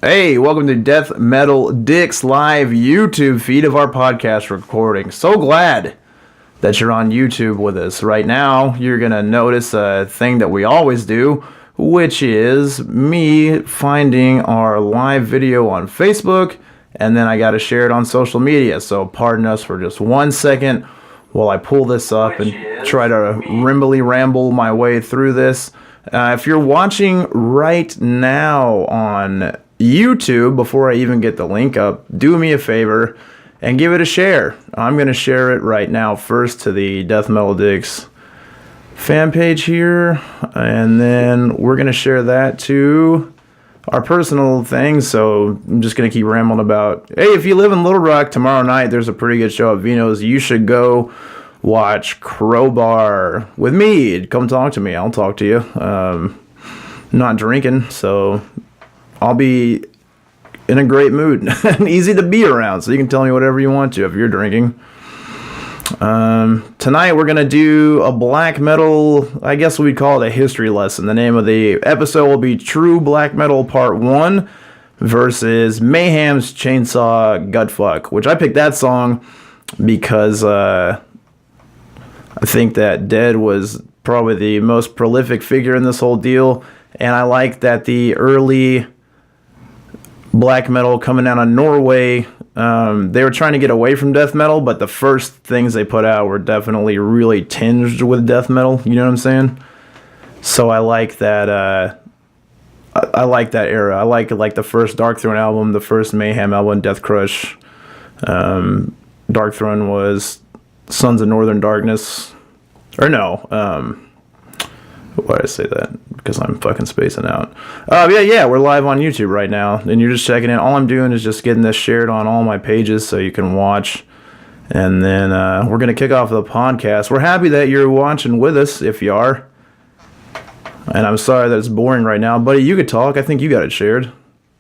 Hey, welcome to Death Metal Dick's live YouTube feed of our podcast recording. So glad that you're on YouTube with us. Right now, you're going to notice a thing that we always do, which is me finding our live video on Facebook, and then I got to share it on social media. So pardon us for just 1 second while I pull this up and try to ramble my way through this. If you're watching right now on YouTube, before I even get the link up, do me a favor and give it a share. I'm going to share it right now first to the Death Metal Dicks fan page here, and then we're going to share that to our personal things. So I'm just going to keep rambling about, hey, if you live in Little Rock, tomorrow night there's a pretty good show at Vino's. You should go watch Crowbar with me. Come talk to me. I'll talk to you. I'm not drinking, so I'll be in a great mood and easy to be around, so you can tell me whatever you want to if you're drinking. Tonight we're going to do a black metal, I guess we'd call it a history lesson. The name of the episode will be True Black Metal Part 1 versus Mayhem's Chainsaw Gutfuck, which I picked that song because I think that Dead was probably the most prolific figure in this whole deal, and I like that the early black metal coming out of Norway, they were trying to get away from death metal, but the first things they put out were definitely really tinged with death metal. You know what I'm saying? So I like that. I like that era. I like the first Darkthrone album, the first Mayhem album, Death Crush. Darkthrone was Sons of Northern Darkness, or no. Why did I say that? Because I'm fucking spacing out. Yeah, we're live on YouTube right now, and you're just checking in. All I'm doing is just getting this shared on all my pages so you can watch, and then we're going to kick off the podcast. We're happy that you're watching with us, if you are, and I'm sorry that it's boring right now. Buddy, you could talk. I think you got it shared.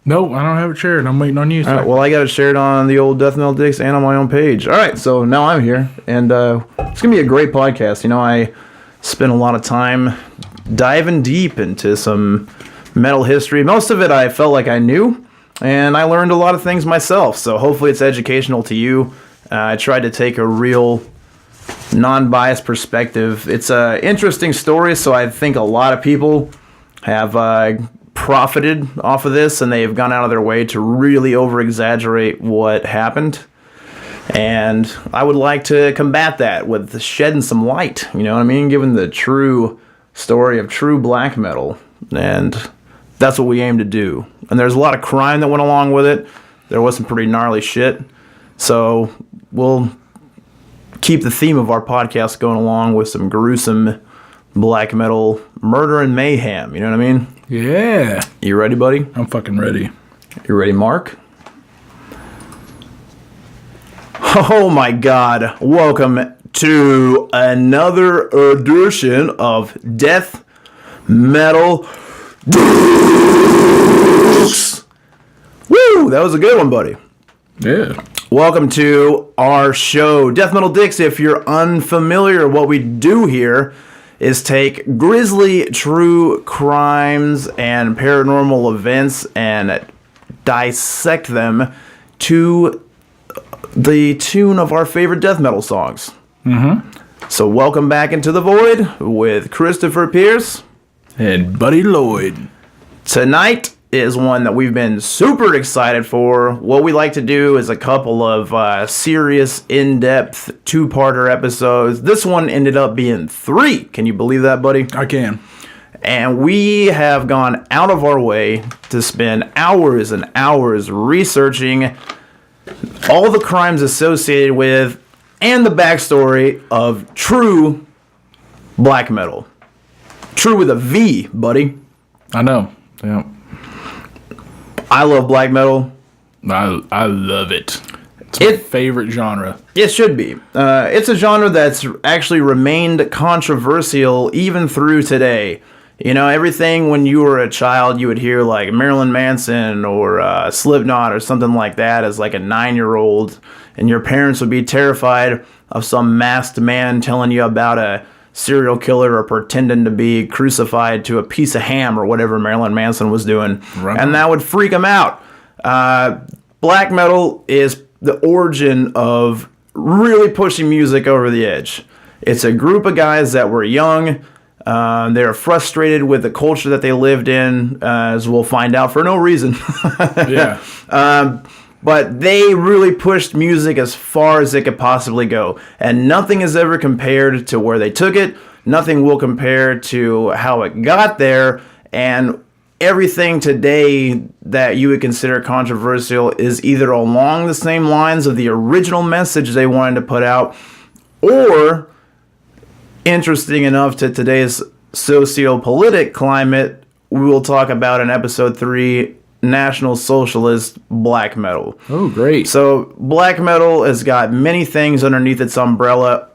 No, I don't have it shared. I'm waiting on you. All right, well, I got it shared on the old Death Metal Dicks and on my own page. All right, so now I'm here, and it's going to be a great podcast. You know, I spent a lot of time diving deep into some metal history. Most of it I felt like I knew, and I learned a lot of things myself, so hopefully it's educational to you. I tried to take a real non-biased perspective. It's an interesting story, so I think a lot of people have profited off of this, and they've gone out of their way to really over-exaggerate what happened. And I would like to combat that with shedding some light, you know what I mean? Giving the true story of true black metal. And that's what we aim to do. And there's a lot of crime that went along with it. There was some pretty gnarly shit. So we'll keep the theme of our podcast going along with some gruesome black metal murder and mayhem. You know what I mean? Yeah. You ready, buddy? I'm fucking ready. You ready, Mark? Oh my God, welcome to another edition of Death Metal Dicks. Woo, that was a good one, buddy. Yeah. Welcome to our show, Death Metal Dicks. If you're unfamiliar, what we do here is take grisly true crimes and paranormal events and dissect them to the tune of our favorite death metal songs. Mm-hmm. So welcome back into the void with Christopher Pierce and Buddy Lloyd. Tonight is one that we've been super excited for. What we like to do is a couple of serious, in-depth, two-parter episodes. This one ended up being 3. Can you believe that, buddy? I can. And we have gone out of our way to spend hours and hours researching all the crimes associated with and the backstory of true black metal. True with a V, buddy. I know. Yeah. I love black metal. I love it. It's my favorite genre. It should be. It's a genre that's actually remained controversial even through today. You know, everything when you were a child, you would hear like Marilyn Manson or Slipknot or something like that as like a 9-year-old, and your parents would be terrified of some masked man telling you about a serial killer or pretending to be crucified to a piece of ham or whatever Marilyn Manson was doing. Right. And that would freak them out. Black metal is the origin of really pushing music over the edge. It's a group of guys that were young. They're frustrated with the culture that they lived in, as we'll find out for no reason. Yeah. But they really pushed music as far as it could possibly go. And nothing is ever compared to where they took it. Nothing will compare to how it got there. And everything today that you would consider controversial is either along the same lines of the original message they wanted to put out, or interesting enough to today's socio-politic climate, we will talk about in episode 3, National Socialist black metal. Oh, great. So black metal has got many things underneath its umbrella.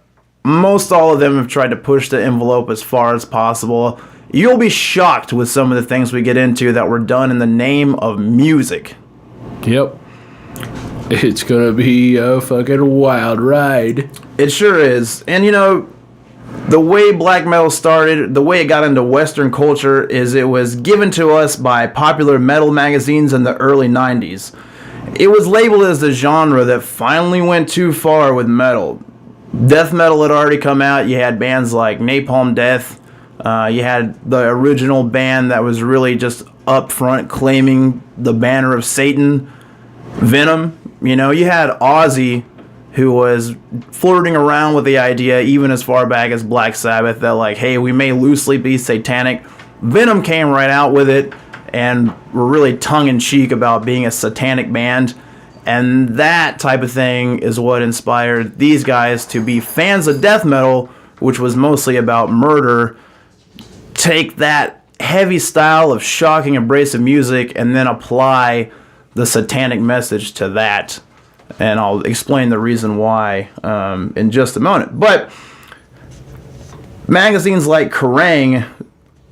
Most all of them have tried to push the envelope as far as possible. You'll be shocked with some of the things we get into that were done in the name of music. Yep. It's gonna be a fucking wild ride. It sure is. And you know, the way black metal started, the way it got into Western culture, is it was given to us by popular metal magazines in the early 90s. It was labeled as the genre that finally went too far with metal. Death metal had already come out. You had bands like Napalm Death. You had the original band that was really just up front claiming the banner of Satan, Venom. You know, you had Ozzy, who was flirting around with the idea even as far back as Black Sabbath that, like, hey, we may loosely be satanic. Venom came right out with it and were really tongue-in-cheek about being a satanic band. And that type of thing is what inspired these guys to be fans of death metal, which was mostly about murder. Take that heavy style of shocking, abrasive music and then apply the satanic message to that. And I'll explain the reason why in just a moment. But magazines like Kerrang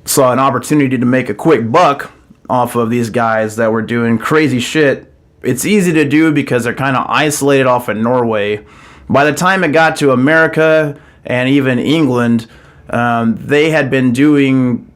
saw an opportunity to make a quick buck off of these guys that were doing crazy shit. It's easy to do because they're kind of isolated off in Norway. By the time it got to America and even England, they had been doing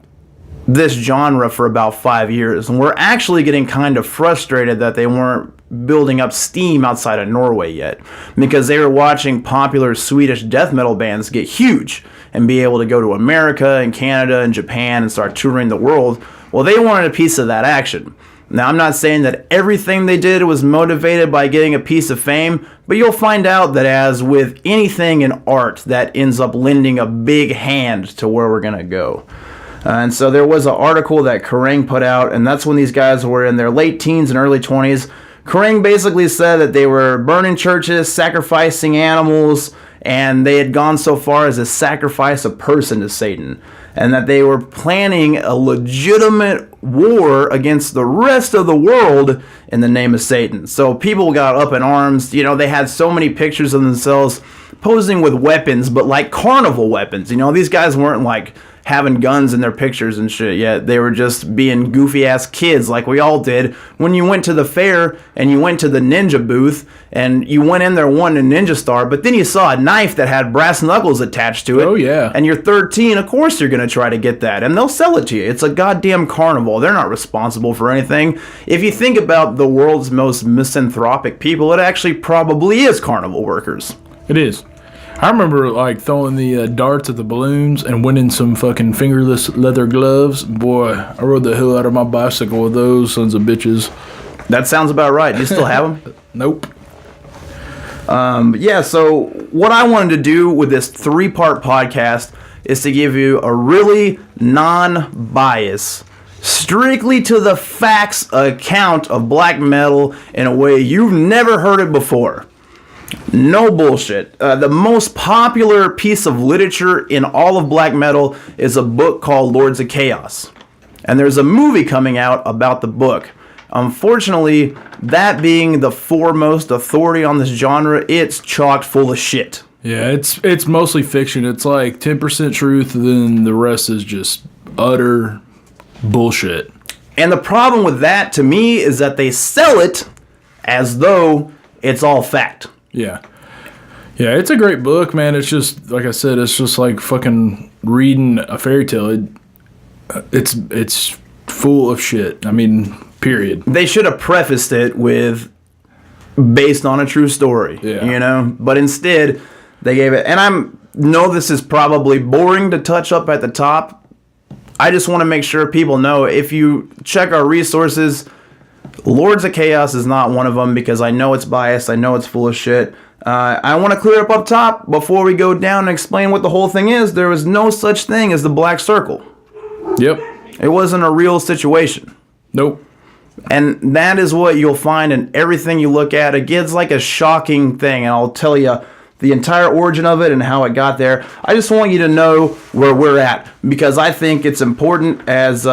this genre for about 5 years. And we're actually getting kind of frustrated that they weren't building up steam outside of Norway yet, because they were watching popular Swedish death metal bands get huge and be able to go to America and Canada and Japan and start touring the world. Well, they wanted a piece of that action. Now, I'm not saying that everything they did was motivated by getting a piece of fame, but you'll find out that, as with anything in art, that ends up lending a big hand to where we're going to go. And so there was an article that Kerrang put out, and that's when these guys were in their late teens and early 20s. Kerrang basically said that they were burning churches, sacrificing animals, and they had gone so far as to sacrifice a person to Satan, and that they were planning a legitimate war against the rest of the world in the name of Satan. So people got up in arms. You know, they had so many pictures of themselves posing with weapons, but like carnival weapons. You know, these guys weren't like having guns in their pictures and shit yet. They were just being goofy ass kids like we all did when you went to the fair and you went to the ninja booth and you went in there wanting a ninja star, but then you saw a knife that had brass knuckles attached to it. Oh yeah. And you're 13, of course you're going to try to get that, and they'll sell it to you. It's a goddamn carnival. They're not responsible for anything. If you think about the world's most misanthropic people, it actually probably is carnival workers. It is. I remember like throwing the darts at the balloons and winning some fucking fingerless leather gloves. Boy, I rode the hell out of my bicycle with those sons of bitches. That sounds about right. Do you still have them? Nope. Yeah, so what I wanted to do with this 3-part podcast is to give you a really non-biased, strictly to the facts account of black metal in a way you've never heard it before. No bullshit. The most popular piece of literature in all of black metal is a book called Lords of Chaos. And there's a movie coming out about the book. Unfortunately, that being the foremost authority on this genre, it's chock full of shit. Yeah, it's mostly fiction. It's like 10% truth, then the rest is just utter bullshit. And the problem with that, to me, is that they sell it as though it's all fact. Yeah. Yeah, it's a great book, man. It's just, like I said, it's just like fucking reading a fairy tale. It's full of shit. I mean, Period. They should have prefaced it with based on a true story, you know? But instead, they gave it, and know this is probably boring to touch up at the top. I just want to make sure people know, if you check our resources, Lords of Chaos is not one of them, because I know it's biased, I know it's full of shit. I want to clear up top before we go down and explain what the whole thing is. There was no such thing as the Black Circle. Yep. It wasn't a real situation. Nope. And that is what you'll find in everything you look at. It gets like a shocking thing, and I'll tell you the entire origin of it and how it got there. I just want you to know where we're at, because I think it's important as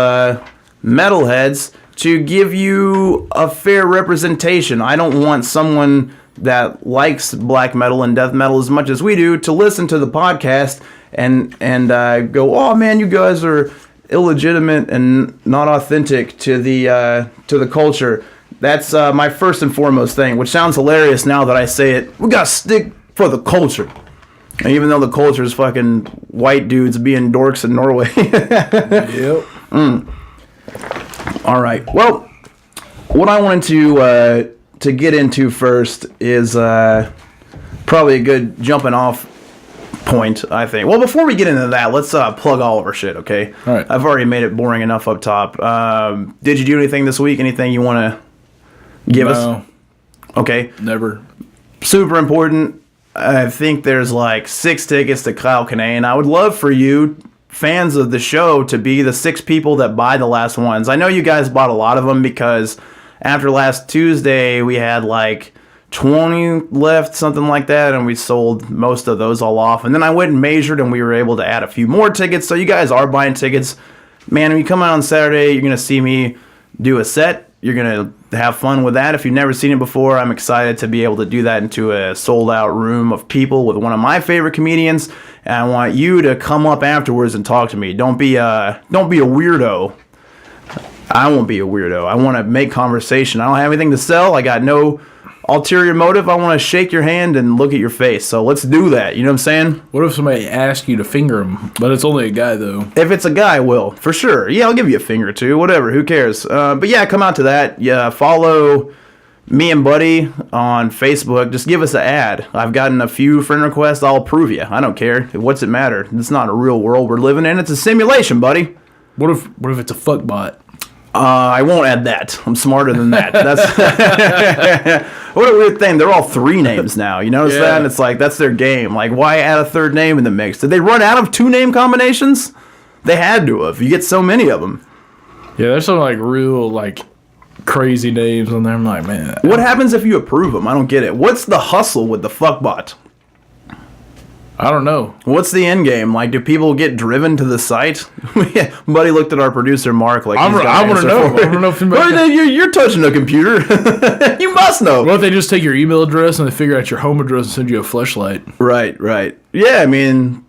metalheads to give you a fair representation. I don't want someone that likes black metal and death metal as much as we do to listen to the podcast and go, oh man, you guys are illegitimate and not authentic to the culture. That's my first and foremost thing, which sounds hilarious now that I say it. We gotta stick for the culture. And even though the culture is fucking white dudes being dorks in Norway. Yep. All right. Well, what I wanted to get into first is probably a good jumping off point, I think. Well, before we get into that, let's plug all of our shit, okay? All right. I've already made it boring enough up top. Did you do anything this week? Anything you want to give us? Okay. Never. Super important. I think there's like 6 tickets to Kyle Kinane. I would love for you, fans of the show, to be the 6 people that buy the last ones. I know you guys bought a lot of them, because after last Tuesday, we had like 20 left, something like that, and we sold most of those all off. And then I went and measured, and we were able to add a few more tickets. So you guys are buying tickets. Man, when you come out on Saturday, you're going to see me do a set. You're going to have fun with that. If you've never seen it before, I'm excited to be able to do that into a sold-out room of people with one of my favorite comedians. And I want you to come up afterwards and talk to me. Don't be a weirdo. I won't be a weirdo. I want to make conversation. I don't have anything to sell. I got no ulterior motive. I want to shake your hand and look at your face. So let's do that. You know what I'm saying? What if somebody asks you to finger him? But it's only a guy, though. If it's a guy, I will. For sure. Yeah, I'll give you a finger or two. Whatever. Who cares? But yeah, come out to that. Yeah, follow me and Buddy on Facebook. Just give us an ad. I've gotten a few friend requests. I'll approve you. I don't care. What's it matter? It's not a real world we're living in. It's a simulation, buddy. What if it's a fuck bot? I won't add that. I'm smarter than that. That's what a weird thing. They're all 3 names now. You notice that? And it's like, that's their game. Like, why add a 3rd name in the mix? Did they run out of 2-name combinations? They had to have. You get so many of them. Yeah, there's some like real like crazy names on there. I'm like, man. What happens if you approve them? I don't get it. What's the hustle with the fuckbot? I don't know. What's the end game? Like, do people get driven to the site? Buddy looked at our producer Mark like, I want to know. I want to know if anybody... you're touching a computer. You must know. What if they just take your email address and they figure out your home address and send you a fleshlight? Right. Yeah, I mean,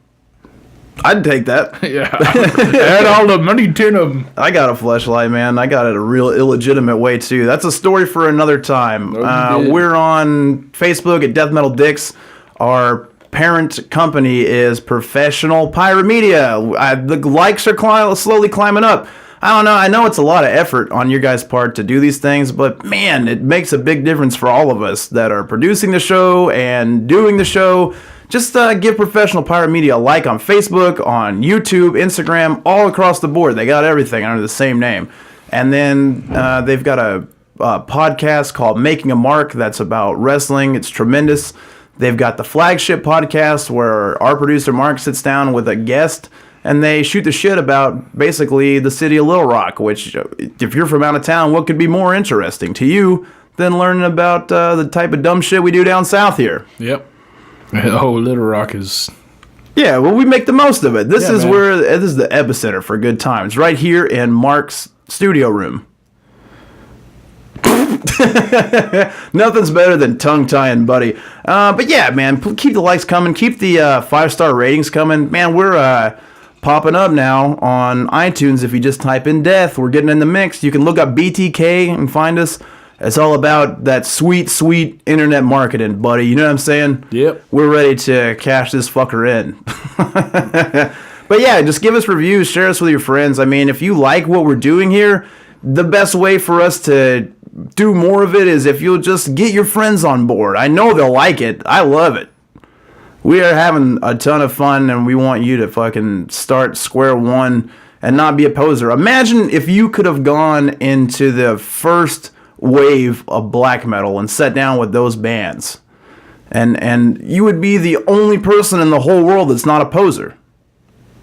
I'd take that. Yeah. Add all the money to them. I got a fleshlight, man. I got it a real illegitimate way, too. That's a story for another time. We're on Facebook at Death Metal Dicks. Our parent company is Professional Pirate Media. The likes are slowly climbing up. I don't know. I know it's a lot of effort on your guys' part to do these things, but man, it makes a big difference for all of us that are producing the show and doing the show. Just give Professional Pirate Media a like on Facebook, on YouTube, Instagram, all across the board. They got everything under the same name. And then they've got a podcast called Making a Mark that's about wrestling. It's tremendous. They've got the flagship podcast where our producer Mark sits down with a guest and they shoot the shit about basically the city of Little Rock, which if you're from out of town, what could be more interesting to you than learning about the type of dumb shit we do down south here? Yep. Oh, Little Rock is... Yeah, well, we make the most of it. This is the epicenter for good times, right here in Mark's studio room. Nothing's better than tongue-tying, buddy. But yeah, man, keep the likes coming. Keep the 5-star ratings coming. Man, we're popping up now on iTunes. If you just type in death, we're getting in the mix. You can look up BTK and find us. It's all about that sweet, sweet internet marketing, buddy. You know what I'm saying? Yep. We're ready to cash this fucker in. But yeah, just give us reviews. Share us with your friends. I mean, if you like what we're doing here, the best way for us to do more of it is if you'll just get your friends on board. I know they'll like it. I love it. We are having a ton of fun, and we want you to fucking start square one and not be a poser. Imagine if you could have gone into the first wave of black metal and sat down with those bands. And you would be the only person in the whole world that's not a poser.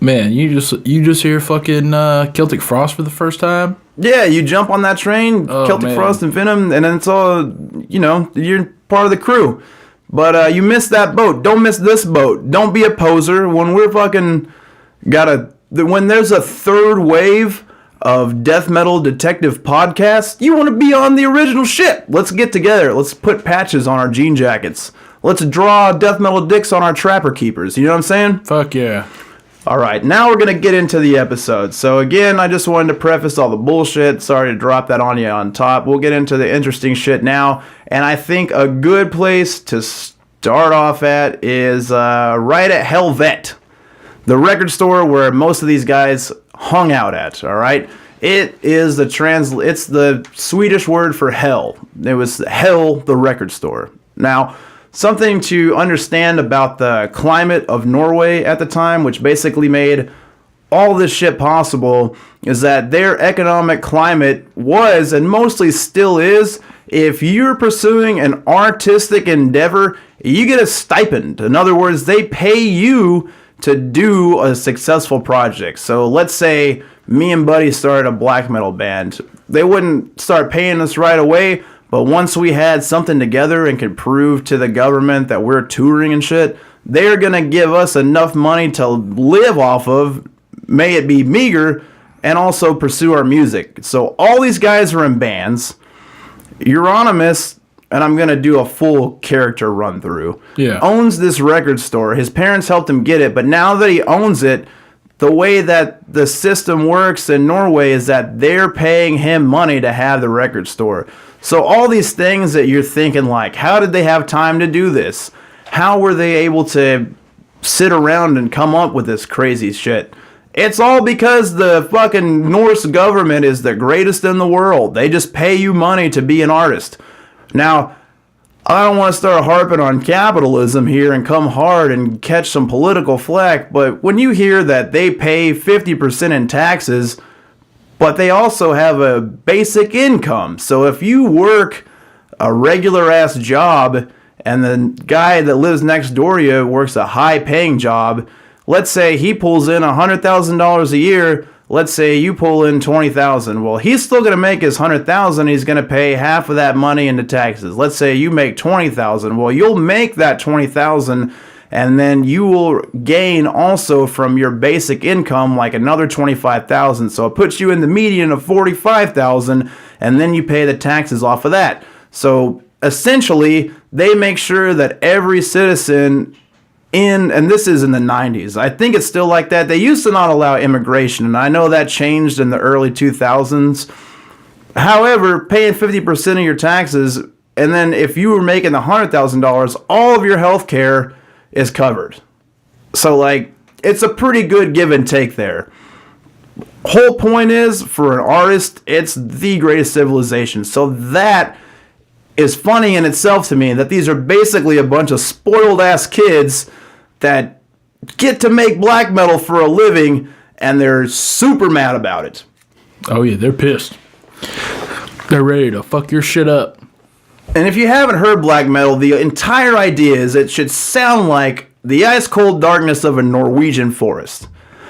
Man, you just hear fucking Celtic Frost for the first time? Yeah, you jump on that train, Celtic Frost and Venom, and then it's all, you're part of the crew. But you missed that boat. Don't miss this boat. Don't be a poser. When we're fucking when there's a third wave of death metal detective podcasts, you want to be on the original ship. Let's get together. Let's put patches on our jean jackets. Let's draw death metal dicks on our trapper keepers. You know what I'm saying? Fuck yeah. All right, now we're going to get into the episode. So again, I just wanted to preface all the bullshit. Sorry to drop that on you on top. We'll get into the interesting shit now. And I think a good place to start off at is right at Helvet, the record store where most of these guys hung out at, all right? It is it's the Swedish word for hell. It was Hell, the record store. Now, something to understand about the climate of Norway at the time, which basically made all this shit possible, is that their economic climate was, and mostly still is, if you're pursuing an artistic endeavor, you get a stipend. In other words, they pay you to do a successful project. So let's say me and Buddy started a black metal band. They wouldn't start paying us right away, but once we had something together and could prove to the government that we're touring and shit, they're going to give us enough money to live off of, may it be meager, and also pursue our music. So all these guys are in bands. Euronymous, and I'm going to do a full character run through, owns this record store. His parents helped him get it, but now that he owns it, the way that the system works in Norway is that they're paying him money to have the record store. So all these things that you're thinking like, how did they have time to do this? How were they able to sit around and come up with this crazy shit? It's all because the fucking Norse government is the greatest in the world. They just pay you money to be an artist. Now, I don't want to start harping on capitalism here and come hard and catch some political flack, but when you hear that they pay 50% in taxes, but they also have a basic income. So if you work a regular ass job and the guy that lives next door to you works a high paying job, let's say he pulls in $100,000 a year. Let's say you pull in $20,000. Well, he's still going to make his $100,000. He's going to pay half of that money into taxes. Let's say you make $20,000. Well, you'll make that $20,000, and then you will gain also from your basic income like another $25,000. So it puts you in the median of $45,000, and then you pay the taxes off of that. So essentially, they make sure that every citizen and this is in the 90s. I think it's still like that. They used to not allow immigration, and I know that changed in the early 2000s. However, paying 50% of your taxes, and then if you were making the $100,000, all of your health care is covered. So, like, it's a pretty good give and take there. Whole point is, for an artist, it's the greatest civilization. So that is funny in itself to me, that these are basically a bunch of spoiled-ass kids that get to make black metal for a living, and they're super mad about it. Oh yeah, they're pissed. They're ready to fuck your shit up. And if you haven't heard black metal, the entire idea is it should sound like the ice-cold darkness of a Norwegian forest.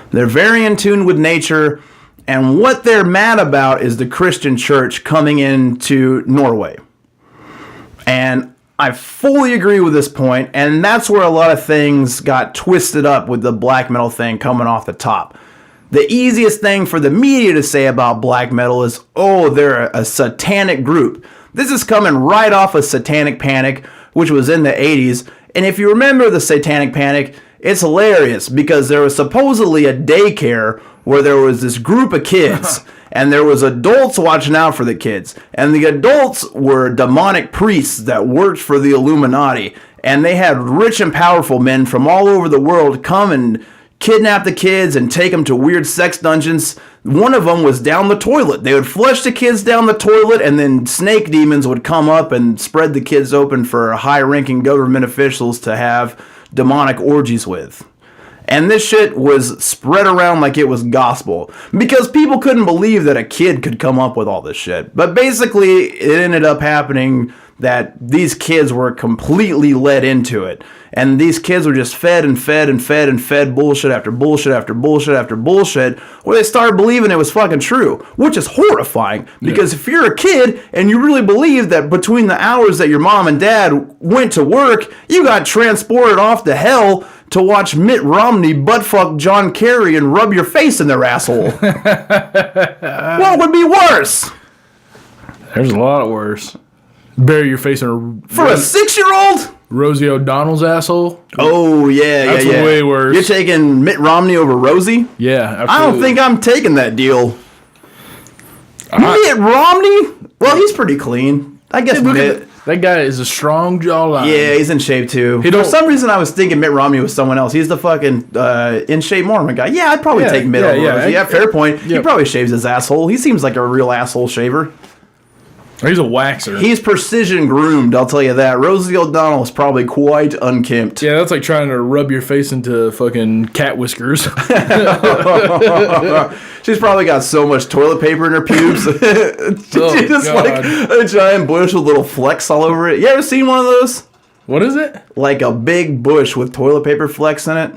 They're very in tune with nature, and what they're mad about is the Christian church coming into Norway. And I fully agree with this point, and that's where a lot of things got twisted up with the black metal thing coming off the top. The easiest thing for the media to say about black metal is, oh, they're a satanic group. This is coming right off of Satanic Panic, which was in the 80s. And if you remember the Satanic Panic, it's hilarious because there was supposedly a daycare where there was this group of kids and there was adults watching out for the kids. And the adults were demonic priests that worked for the Illuminati. And they had rich and powerful men from all over the world come and kidnap the kids and take them to weird sex dungeons. One of them was down the toilet. They would flush the kids down the toilet, and then snake demons would come up and spread the kids open for high-ranking government officials to have demonic orgies with. And this shit was spread around like it was gospel, because people couldn't believe that a kid could come up with all this shit. But basically, it ended up happening that these kids were completely led into it. And these kids were just fed and fed and fed and fed bullshit after bullshit after bullshit after bullshit, where they started believing it was fucking true, which is horrifying. Because if you're a kid and you really believe that between the hours that your mom and dad went to work, you got transported off to hell to watch Mitt Romney buttfuck John Kerry and rub your face in their asshole. What would be worse? There's a lot worse. Bury your face in For a 6-year-old? Rosie O'Donnell's asshole? Oh, yeah. That's way worse. You're taking Mitt Romney over Rosie? Yeah, absolutely. I don't think I'm taking that deal. Mitt Romney? Well, he's pretty clean. I guess Mitt. That guy is a strong jawline. Yeah, he's in shape too. For some reason, I was thinking Mitt Romney was someone else. He's the fucking in shape Mormon guy. Yeah, I'd probably take Mitt over Rosie. Yeah, fair point. He probably shaves his asshole. He seems like a real asshole shaver. He's a waxer. He's precision groomed, I'll tell you that. Rosie O'Donnell is probably quite unkempt. Yeah, that's like trying to rub your face into fucking cat whiskers. She's probably got so much toilet paper in her pubes. Just like a giant bush with little flecks all over it. You ever seen one of those? What is it? Like a big bush with toilet paper flecks in it.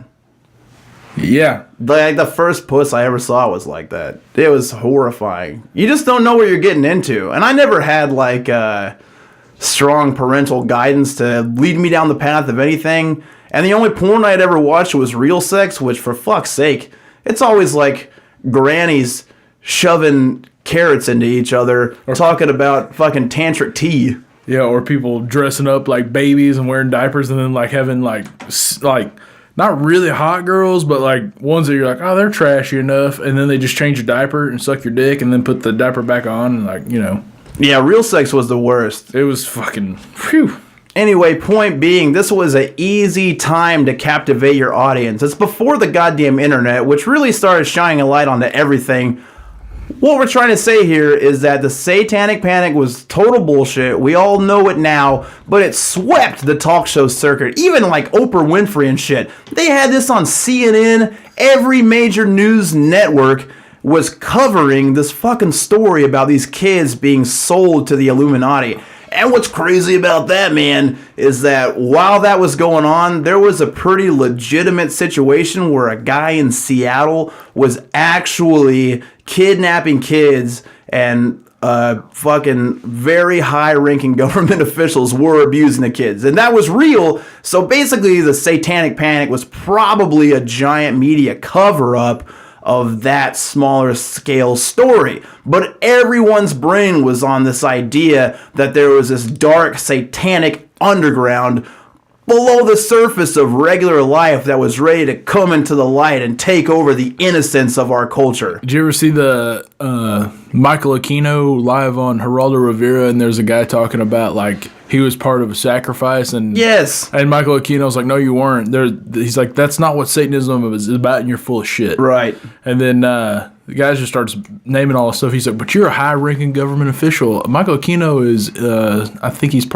Yeah. Like the first puss I ever saw was like that. It was horrifying. You just don't know what you're getting into. And I never had like strong parental guidance to lead me down the path of anything. And the only porn I'd ever watched was real sex, which for fuck's sake, it's always like grannies shoving carrots into each other or talking about fucking tantric tea. Yeah, or people dressing up like babies and wearing diapers and then like having like not really hot girls, but like ones that you're like, oh, they're trashy enough, and then they just change your diaper and suck your dick and then put the diaper back on and like, you know. Yeah, real sex was the worst. It was fucking, phew. Anyway, point being, this was an easy time to captivate your audience. It's before the goddamn internet, which really started shining a light onto everything. What we're trying to say here is that the satanic panic was total bullshit. We all know it now, but it swept the talk show circuit. Even like Oprah Winfrey and shit. They had this on CNN. Every major news network was covering this fucking story about these kids being sold to the Illuminati. And what's crazy about that, man, is that while that was going on, there was a pretty legitimate situation where a guy in Seattle was actually kidnapping kids, and fucking very high-ranking government officials were abusing the kids. And that was real. So basically, the satanic panic was probably a giant media cover-up of that smaller scale story. But everyone's brain was on this idea that there was this dark satanic underground below the surface of regular life that was ready to come into the light and take over the innocence of our culture. Did you ever see the Michael Aquino live on Geraldo Rivera, and there's a guy talking about like he was part of a sacrifice, and yes, and Michael Aquino's like, no, you weren't. He's like, that's not what Satanism is about, and you're full of shit. Right. And then the guy just starts naming all this stuff. He's like, but you're a high-ranking government official. Michael Aquino is, I think he's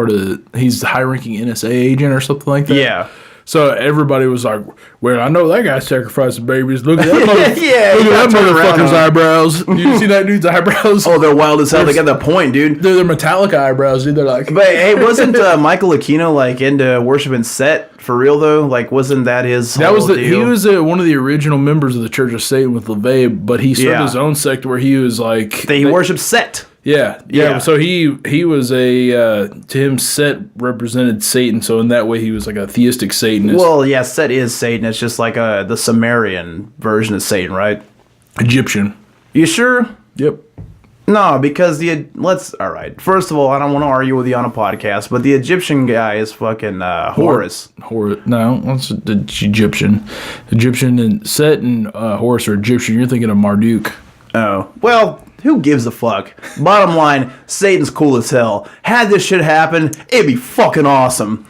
he's a high-ranking NSA agent or something like that. Yeah. So everybody was like, well, I know that guy sacrificing babies. Look at that, look at that motherfucker's eyebrows. You see that dude's eyebrows? Oh, they're wild as hell. They got the point, dude. They're metallic eyebrows, dude. They're like... But hey, wasn't Michael Aquino like into worshiping Set for real though? Like, wasn't that his That was deal? He was one of the original members of the Church of Satan with LaVey, but he started his own sect where he was like... He worshipped Set. Yeah. So he was to him, Set represented Satan. So in that way, he was like a theistic Satanist. Well, yeah, Set is Satan. It's just like the Sumerian version of Satan, right? Egyptian. You sure? Yep. No, because all right. First of all, I don't want to argue with you on a podcast, but the Egyptian guy is fucking Horus. No, that's the Egyptian. Egyptian and Set and Horus are Egyptian. You're thinking of Marduk. Oh, well, who gives a fuck? Bottom line, Satan's cool as hell. Had this shit happen, it'd be fucking awesome.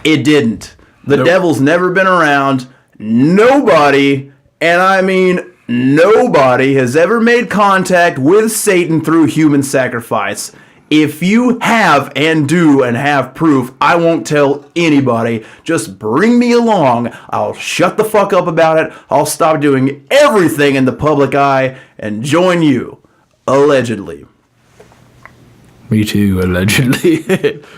It didn't. The devil's never been around. Nobody And I mean, nobody has ever made contact with Satan through human sacrifice. If you have and do and have proof, I won't tell anybody. Just bring me along. I'll shut the fuck up about it. I'll stop doing everything in the public eye and join you. Allegedly. Me too, allegedly.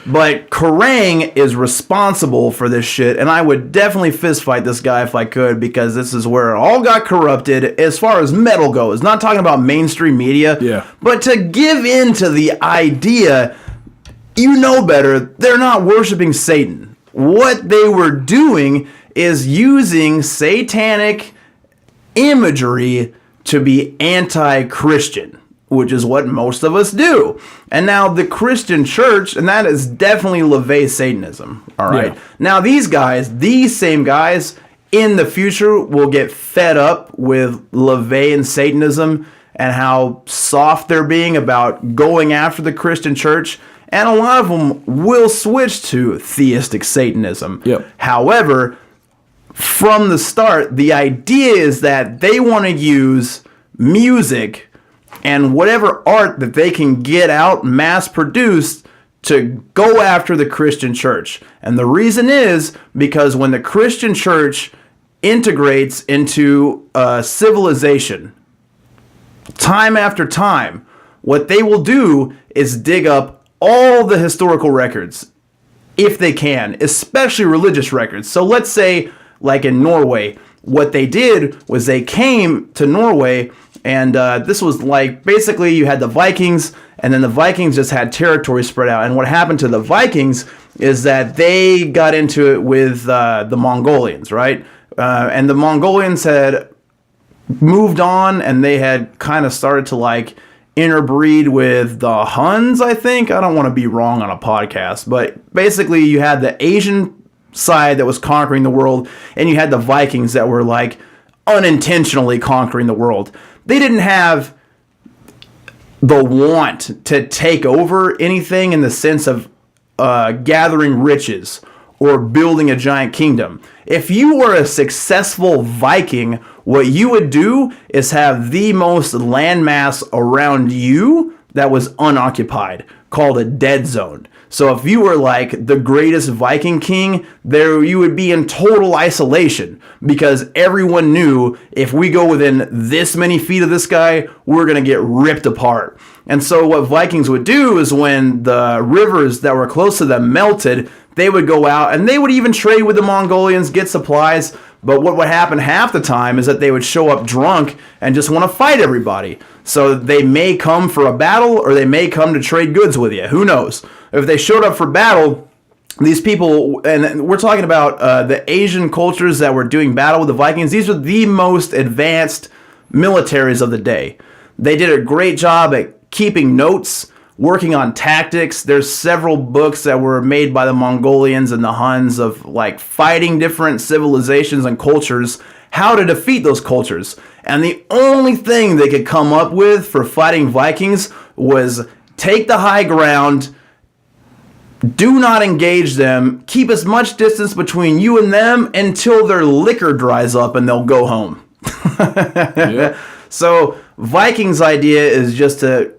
But Kerrang is responsible for this shit, and I would definitely fistfight this guy if I could, because this is where it all got corrupted as far as metal goes. Not talking about mainstream media, Yeah. but to give in to the idea, you know better, they're not worshiping Satan. What they were doing is using satanic imagery to be anti-Christian, which is what most of us do. And now the Christian church, and that is definitely LaVey Satanism, all right? Yeah. Now these same guys, in the future will get fed up with LaVey and Satanism and how soft they're being about going after the Christian church, and a lot of them will switch to theistic Satanism. Yep. However, from the start, the idea is that they want to use music and whatever art that they can get out mass produced to go after the Christian church. And the reason is because when the Christian church integrates into civilization, time after time, what they will do is dig up all the historical records, if they can, especially religious records. So let's say, like in Norway, what they did was they came to Norway, and this was like, basically you had the Vikings, and then the Vikings just had territory spread out. And what happened to the Vikings is that they got into it with the Mongolians, right? And the Mongolians had moved on, and they had kind of started to like interbreed with the Huns, I think. I don't want to be wrong on a podcast, but basically you had the Asian side that was conquering the world, and you had the Vikings that were like unintentionally conquering the world. They didn't have the want to take over anything in the sense of gathering riches or building a giant kingdom. If you were a successful Viking, what you would do is have the most landmass around you that was unoccupied, called a dead zone. So if you were like the greatest Viking king, there you would be in total isolation, because everyone knew if we go within this many feet of this guy, we're going to get ripped apart. And so what Vikings would do is when the rivers that were close to them melted, they would go out and they would even trade with the Mongolians, get supplies. But what would happen half the time is that they would show up drunk and just want to fight everybody. So they may come for a battle, or they may come to trade goods with you. Who knows? If they showed up for battle, these people, and we're talking about the Asian cultures that were doing battle with the Vikings, these were the most advanced militaries of the day. They did a great job at keeping notes, working on tactics. There's several books that were made by the Mongolians and the Huns of like fighting different civilizations and cultures, how to defeat those cultures. And the only thing they could come up with for fighting Vikings was take the high ground, do not engage them, keep as much distance between you and them until their liquor dries up and they'll go home. Yeah. So Vikings' idea is just to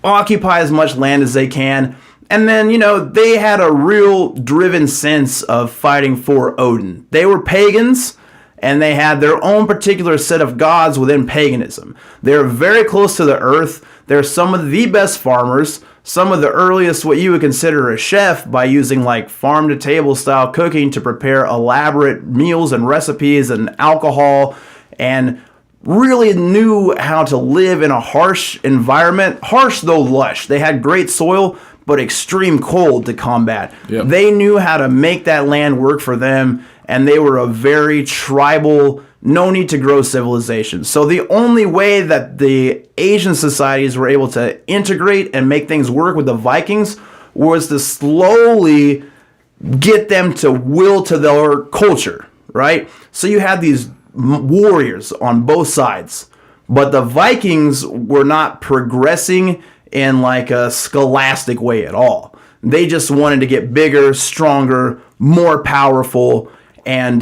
occupy as much land as they can. And then, you know, they had a real driven sense of fighting for Odin. They were pagans, and they had their own particular set of gods within paganism. They're very close to the earth. They're some of the best farmers, some of the earliest what you would consider a chef, by using like farm-to-table style cooking to prepare elaborate meals and recipes and alcohol, and really knew how to live in a harsh environment, harsh though lush. They had great soil, but extreme cold to combat. Yep. They knew how to make that land work for them, and they were a very tribal, no need to grow civilization. So the only way that the Asian societies were able to integrate and make things work with the Vikings was to slowly get them to will to their culture, right? So you had these warriors on both sides, but the Vikings were not progressing in like a scholastic way at all. They just wanted to get bigger, stronger, more powerful, and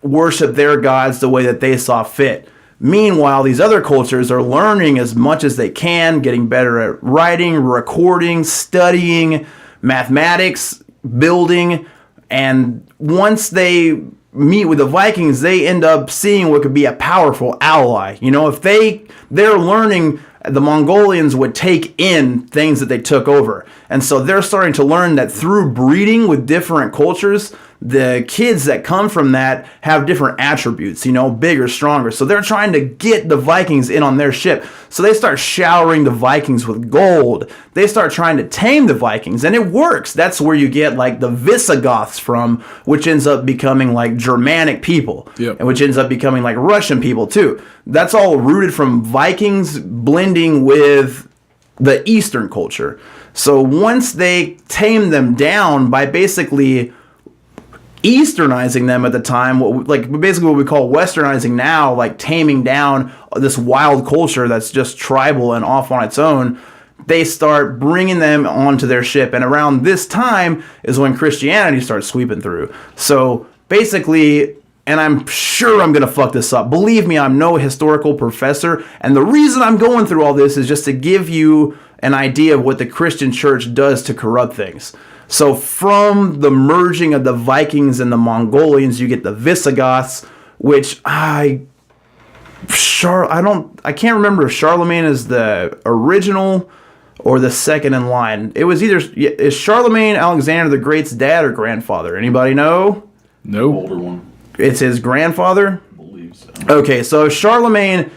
worship their gods the way that they saw fit. Meanwhile, these other cultures are learning as much as they can, getting better at writing, recording, studying, mathematics, building, and once they meet with the Vikings, they end up seeing what could be a powerful ally. You know, if they're learning, the Mongolians would take in things that they took over. And so they're starting to learn that through breeding with different cultures, the kids that come from that have different attributes, you know, bigger, stronger. So they're trying to get the Vikings in on their ship. So they start showering the Vikings with gold. They start trying to tame the Vikings, and it works. That's where you get like the Visigoths from, which ends up becoming like Germanic people, and which ends up becoming like Russian people too. That's all rooted from Vikings blending with the Eastern culture. So once they tame them down by basically Easternizing them at the time, basically what we call Westernizing now, like taming down this wild culture that's just tribal and off on its own, they start bringing them onto their ship. And around this time is when Christianity starts sweeping through. So basically, and I'm sure I'm going to fuck this up. Believe me, I'm no historical professor. And the reason I'm going through all this is just to give you an idea of what the Christian church does to corrupt things. So from the merging of the Vikings and the Mongolians, you get the Visigoths, which I can't remember if Charlemagne is the original or the second in line. It was is Charlemagne Alexander the Great's dad or grandfather? Anybody know? No. Older one. It's his grandfather? I believe so. Okay, so Charlemagne,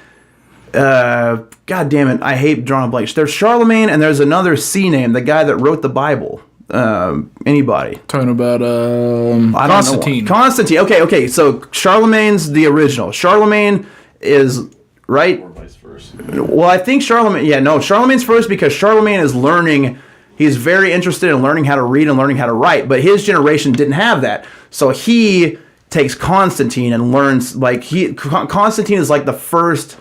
God damn it, I hate drawing a blank. There's Charlemagne and there's another C name, the guy that wrote the Bible. Anybody? Talking about Constantine. Constantine. Okay. So Charlemagne's the original. Charlemagne is right. Or vice versa. Well, I think Charlemagne. Yeah, no, Charlemagne's first because Charlemagne is learning. He's very interested in learning how to read and learning how to write, but his generation didn't have that. So he takes Constantine and learns. Constantine is like the first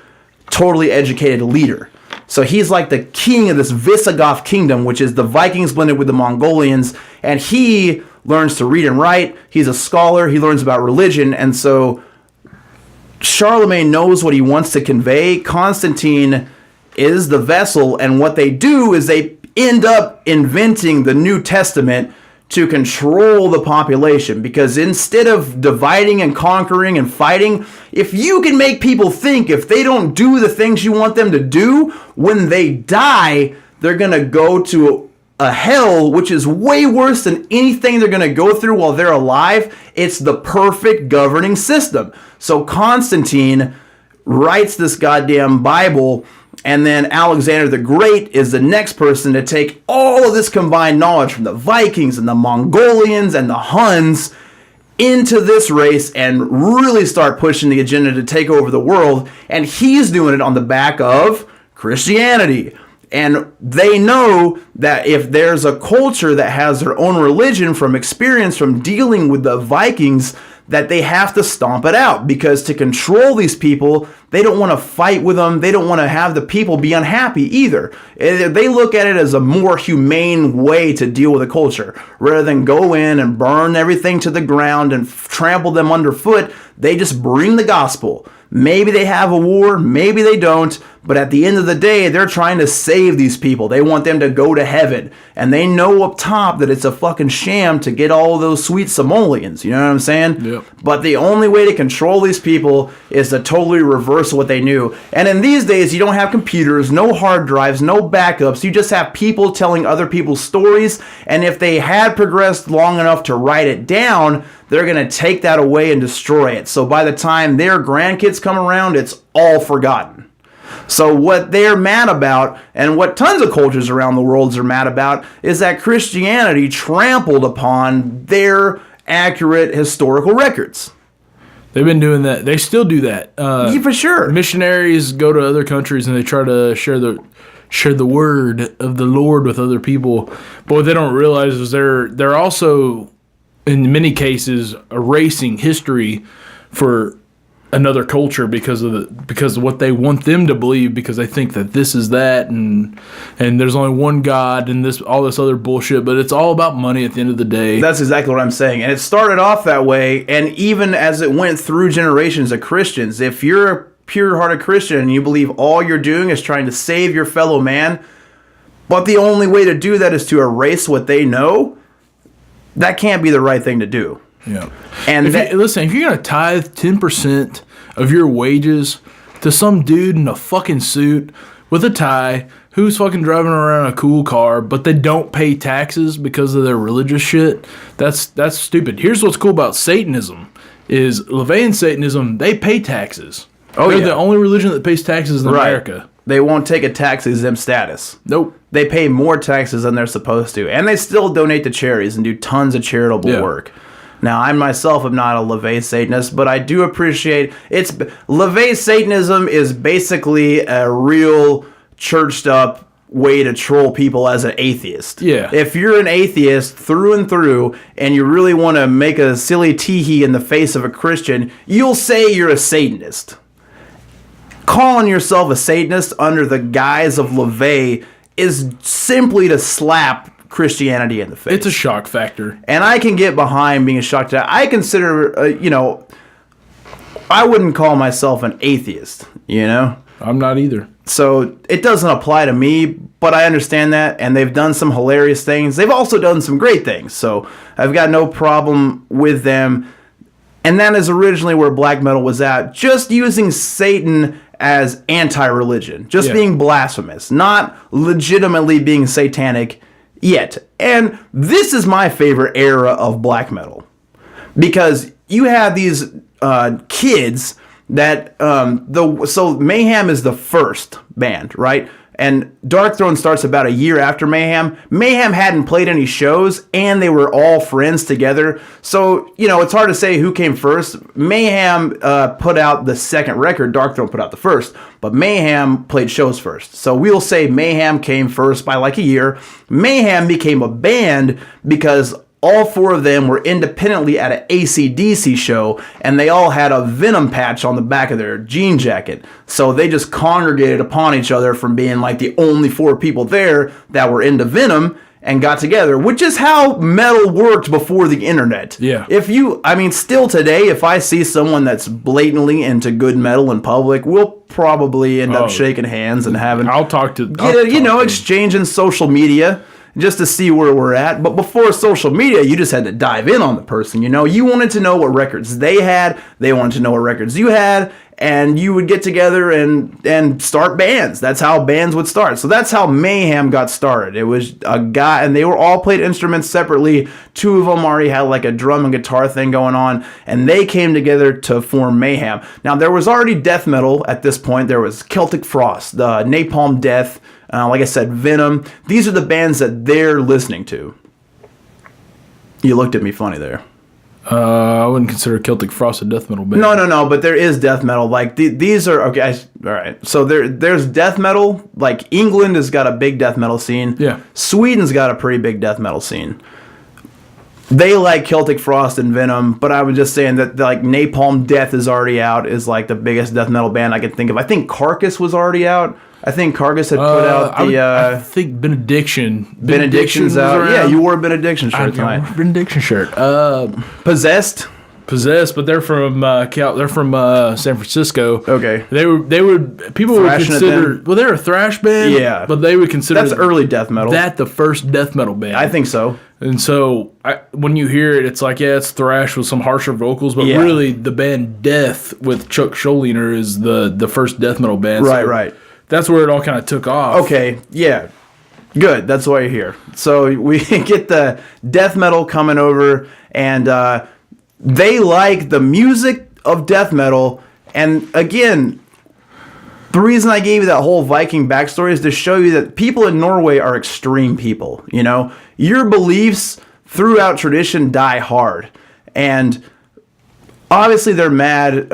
totally educated leader. So he's like the king of this Visigoth kingdom, which is the Vikings blended with the Mongolians. And he learns to read and write. He's a scholar. He learns about religion. And so Charlemagne knows what he wants to convey. Constantine is the vessel. And what they do is they end up inventing the New Testament to control the population, because instead of dividing and conquering and fighting, if you can make people think if they don't do the things you want them to do, when they die, they're going to go to a hell, which is way worse than anything they're going to go through while they're alive. It's the perfect governing system. So Constantine writes this goddamn Bible, and then Alexander the Great is the next person to take all of this combined knowledge from the Vikings and the Mongolians and the Huns into this race and really start pushing the agenda to take over the world. And he's doing it on the back of Christianity. And they know that if there's a culture that has their own religion from experience from dealing with the Vikings, that they have to stomp it out, because to control these people, they don't want to fight with them. They don't want to have the people be unhappy either. They look at it as a more humane way to deal with a culture. Rather than go in and burn everything to the ground and trample them underfoot, they just bring the gospel. Maybe they have a war, maybe they don't, but at the end of the day, they're trying to save these people. They want them to go to heaven. And they know up top that it's a fucking sham to get all those sweet simoleons. You know what I'm saying? Yep. But the only way to control these people is to totally reverse what they knew. And in these days, you don't have computers, no hard drives, no backups. You just have people telling other people's stories. And if they had progressed long enough to write it down, they're going to take that away and destroy it. So by the time their grandkids come around, it's all forgotten. So what they're mad about, and what tons of cultures around the world are mad about, is that Christianity trampled upon their accurate historical records. They've been doing that. They still do that. Yeah, for sure. Missionaries go to other countries and they try to share the word of the Lord with other people. But what they don't realize is they're also, in many cases, erasing history for another culture because of what they want them to believe, because they think that this is that, and there's only one God and all this other bullshit, but it's all about money at the end of the day. That's exactly what I'm saying. And it started off that way, and even as it went through generations of Christians, if you're a pure-hearted Christian and you believe all you're doing is trying to save your fellow man, but the only way to do that is to erase what they know, that can't be the right thing to do. Yeah. And listen, if you're going to tithe 10% of your wages to some dude in a fucking suit with a tie who's fucking driving around a cool car, but they don't pay taxes because of their religious shit, that's stupid. Here's what's cool about Satanism is LaVeyan Satanism, they pay taxes. They're the only religion that pays taxes in America. They won't take a tax-exempt status. Nope. They pay more taxes than they're supposed to. And they still donate to charities and do tons of charitable work. Now, I myself am not a LaVey Satanist, but I do appreciate LaVey Satanism is basically a real churched up way to troll people as an atheist. Yeah. If you're an atheist through and through and you really want to make a silly tee-hee in the face of a Christian, you'll say you're a Satanist. Calling yourself a Satanist under the guise of LaVey is simply to slap Christianity in the face. It's a shock factor. And I can get behind being shocked at. I consider, I wouldn't call myself an atheist, I'm not either. So it doesn't apply to me, but I understand that, and they've done some hilarious things. They've also done some great things, so I've got no problem with them. And that is originally where black metal was at, just using Satan as anti-religion, just being blasphemous, not legitimately being satanic yet. And this is my favorite era of black metal, because you have these kids that so Mayhem is the first band, right? And Darkthrone starts about a year after Mayhem. Mayhem hadn't played any shows, and they were all friends together. So, it's hard to say who came first. Mayhem put out the second record. Darkthrone put out the first. But Mayhem played shows first. So we'll say Mayhem came first by like a year. Mayhem became a band because all four of them were independently at an AC/DC show, and they all had a Venom patch on the back of their jean jacket. So they just congregated upon each other from being like the only four people there that were into Venom and got together, which is how metal worked before the internet. Yeah. Still today, if I see someone that's blatantly into good metal in public, we'll probably end up shaking hands and having... exchanging social media just to see where we're at. But before social media, you just had to dive in on the person, You wanted to know what records they had. They wanted to know what records you had. And you would get together and start bands. That's how bands would start. So that's how Mayhem got started. It was a guy, and they were all played instruments separately. Two of them already had like a drum and guitar thing going on, and they came together to form Mayhem. Now, there was already death metal at this point. There was Celtic Frost, Napalm Death, like I said, Venom. These are the bands that they're listening to. You looked at me funny there. I wouldn't consider Celtic Frost a death metal band. No, but there is death metal. Like, these are... Okay, all right. So there's death metal. Like, England has got a big death metal scene. Yeah. Sweden's got a pretty big death metal scene. They like Celtic Frost and Venom, but I was just saying that, like, Napalm Death is already out, is, like, the biggest death metal band I can think of. I think Carcass was already out. I think Carcass had put out the... I think Benediction. Benediction's out. Yeah, you wore a Benediction shirt tonight. Benediction shirt. Possessed, but they're from San Francisco. Okay. People would consider... Well, they're a thrash band. Yeah. But they would consider... That's early death metal. That the first death metal band. I think so. And so, when you hear it, it's like, it's thrash with some harsher vocals, but really, the band Death with Chuck Schuldiner is the first death metal band. Right. That's where it all kind of took off. Okay, yeah. Good, that's why you're here. So we get the death metal coming over, and they like the music of death metal. And again, the reason I gave you that whole Viking backstory is to show you that people in Norway are extreme people, Your beliefs throughout tradition die hard. And... obviously, they're mad.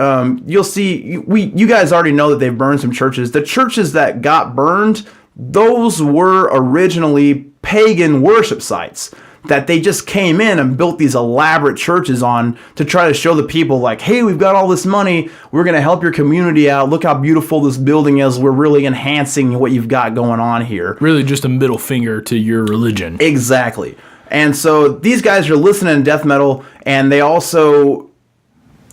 You'll see, you guys already know that they've burned some churches. The churches that got burned, those were originally pagan worship sites. that they just came in and built these elaborate churches on to try to show the people like, hey, we've got all this money. We're going to help your community out. Look how beautiful this building is. We're really enhancing what you've got going on here. Really just a middle finger to your religion. Exactly. And so these guys are listening to death metal, and they also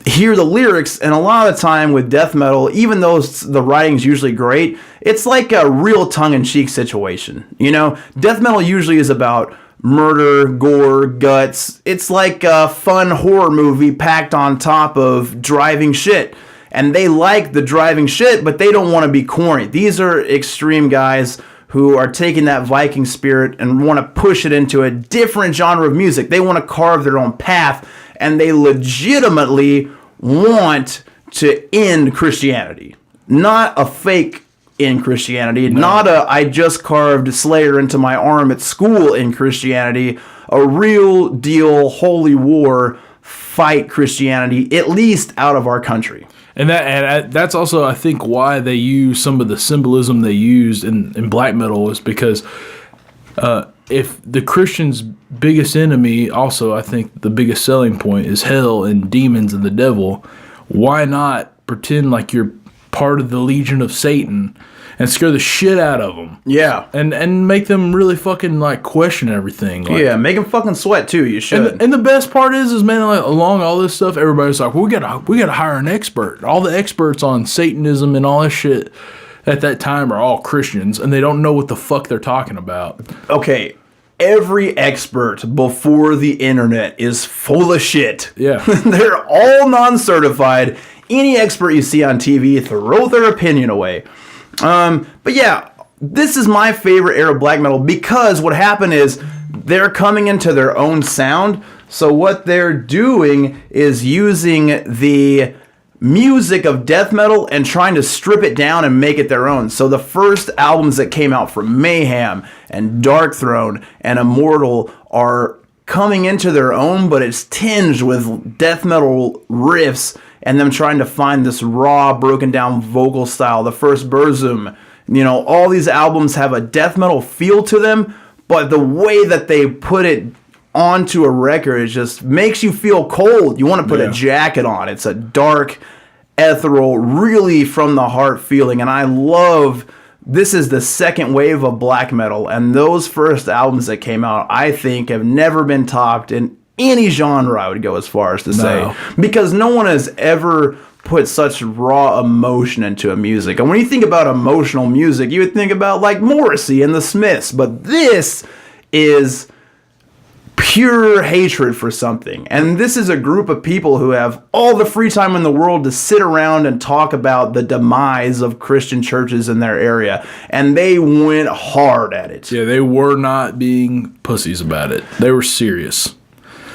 hear the lyrics, and a lot of the time with death metal, even though the writing's usually great, it's like a real tongue-in-cheek situation. You know, death metal usually is about murder, gore, guts. It's like a fun horror movie packed on top of driving shit. And they like the driving shit, but they don't want to be corny. These are extreme guys who are taking that Viking spirit and want to push it into a different genre of music. They want to carve their own path, and they legitimately want to end Christianity. Not a fake in Christianity, not a I just carved Slayer into my arm at school in Christianity, a real deal holy war fight Christianity, at least out of our country. And that's also, I think, why they use some of the symbolism they used in black metal is because if the Christian's biggest enemy, also I think the biggest selling point is hell and demons and the devil, why not pretend like you're part of the legion of Satan and scare the shit out of them? Yeah. And make them really fucking like question everything. Like, yeah, make them fucking sweat too, you should. And the best part is man, like, along all this stuff, everybody's like, well, we gotta hire an expert. All the experts on Satanism and all this shit at that time are all Christians, and they don't know what the fuck they're talking about. Okay, every expert before the internet is full of shit. Yeah. They're all non-certified. Any expert you see on TV, throw their opinion away. But yeah, this is my favorite era of black metal because what happened is they're coming into their own sound. So what they're doing is using the music of death metal and trying to strip it down and make it their own. So the first albums that came out from Mayhem and Darkthrone and Immortal are coming into their own, but it's tinged with death metal riffs and them trying to find this raw, broken down vocal style. The first Burzum, you know, all these albums have a death metal feel to them, but the way that they put it onto a record, it just makes you feel cold. You want to put a jacket on. It's a dark, ethereal, really from the heart feeling, and I love. This is the second wave of black metal, and those first albums that came out, I think, have never been topped in any genre, I would go as far as to say. Because no one has ever put such raw emotion into a music. And when you think about emotional music, you would think about, like, Morrissey and the Smiths. But this is pure hatred for something. And this is a group of people who have all the free time in the world to sit around and talk about the demise of Christian churches in their area. And they went hard at it. Yeah, they were not being pussies about it. They were serious.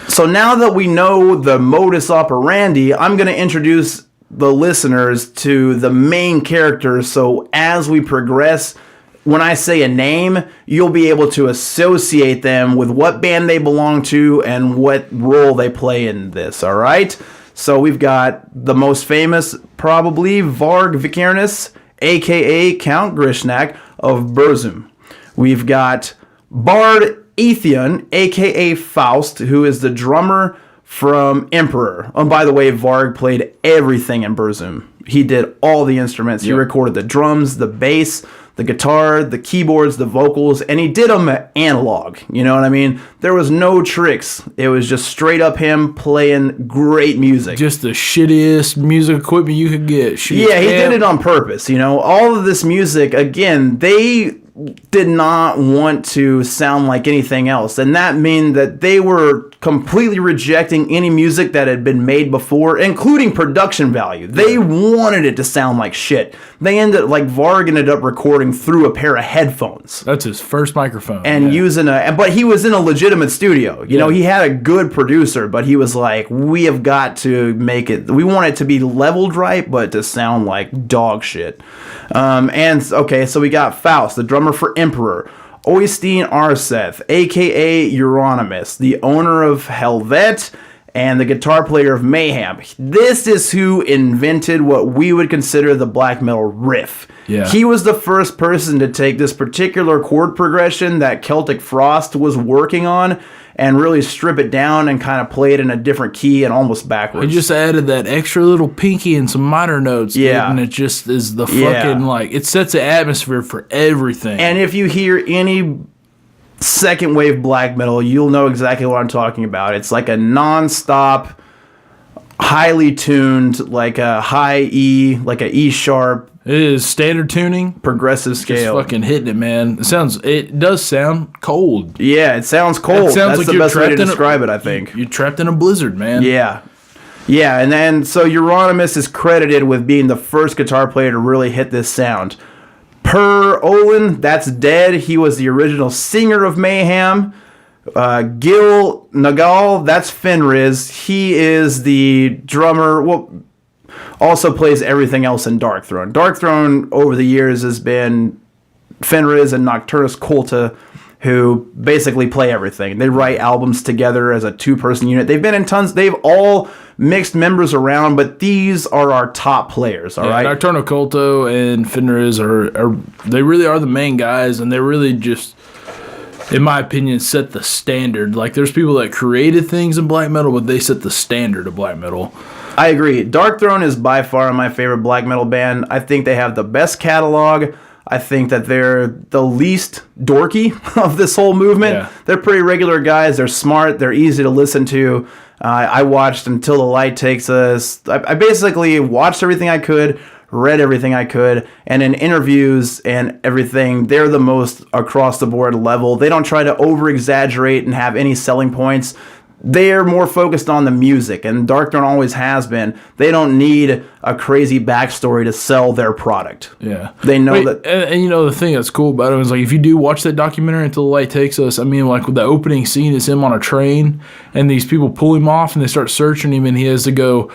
So now that we know the modus operandi, I'm going to introduce the listeners to the main characters. So as we progress, when I say a name, you'll be able to associate them with what band they belong to and what role they play in this, all right? So we've got the most famous, probably, Varg Vikernes, a.k.a. Count Grishnak of Burzum. We've got Bard Ethion, a.k.a. Faust, who is the drummer from Emperor. Oh, by the way, Varg played everything in Burzum. He did all the instruments. He recorded the drums, the bass, the guitar, the keyboards, the vocals, and he did them analog. You know what I mean? There was no tricks. It was just straight up him playing great music. Just the shittiest music equipment you could get. Yeah, he did it on purpose. You know, all of this music, again, they did not want to sound like anything else. And that meant that they were completely rejecting any music that had been made before, including production value. They wanted it to sound like shit. They Varg ended up recording through a pair of headphones. That's his first microphone. And using but he was in a legitimate studio. You know, he had a good producer, but he was like, we have got to make it, we want it to be leveled right, but to sound like dog shit. So we got Faust, the drummer for Emperor. Oystein Arseth, a.k.a. Euronymous, the owner of Helvet and the guitar player of Mayhem. This is who invented what we would consider the black metal riff. Yeah. He was the first person to take this particular chord progression that Celtic Frost was working on and really strip it down and kind of play it in a different key and almost backwards. He just added that extra little pinky and some minor notes. Yeah. Dude, and it just is the fucking, like, it sets the atmosphere for everything. And if you hear any second wave black metal, you'll know exactly what I'm talking about. It's like a non-stop, highly tuned, like a high E, like a E sharp. It is standard tuning. Progressive scale. Just fucking hitting it, man. It does sound cold. Yeah, it sounds cold. It sounds That's like the you're best way to trapped in describe it, I think. You're trapped in a blizzard, man. Yeah. Yeah, and then so Euronymous is credited with being the first guitar player to really hit this sound. Per Olin, that's dead. He was the original singer of Mayhem. Gil Nagal, that's Fenriz. He is the drummer. Well, also plays everything else in Darkthrone. Darkthrone over the years has been Fenriz and Nocturnus Culta, who basically play everything. They write albums together as a two-person unit. They've been in tons. They've all mixed members around, but these are our top players. All right, Nocturnal Culto and Fenriz are they really are the main guys, and they really just, in my opinion, set the standard. Like, there's people that created things in black metal, but they set the standard of black metal. I agree. Darkthrone is by far my favorite black metal band. I think they have the best catalog. I think that they're the least dorky of this whole movement. Yeah. They're pretty regular guys. They're smart. They're easy to listen to. I watched Until the Light Takes Us. I basically watched everything I could, read everything I could, and in interviews and everything, they're the most across the board level. They don't try to over exaggerate and have any selling points. They're more focused on the music, and Darkthrone always has been. They don't need a crazy backstory to sell their product. Yeah. They know that. And you know, the thing that's cool about it is, like, if you do watch that documentary Until the Light Takes Us, I mean, like, the opening scene is him on a train, and these people pull him off, and they start searching him, and he has to go.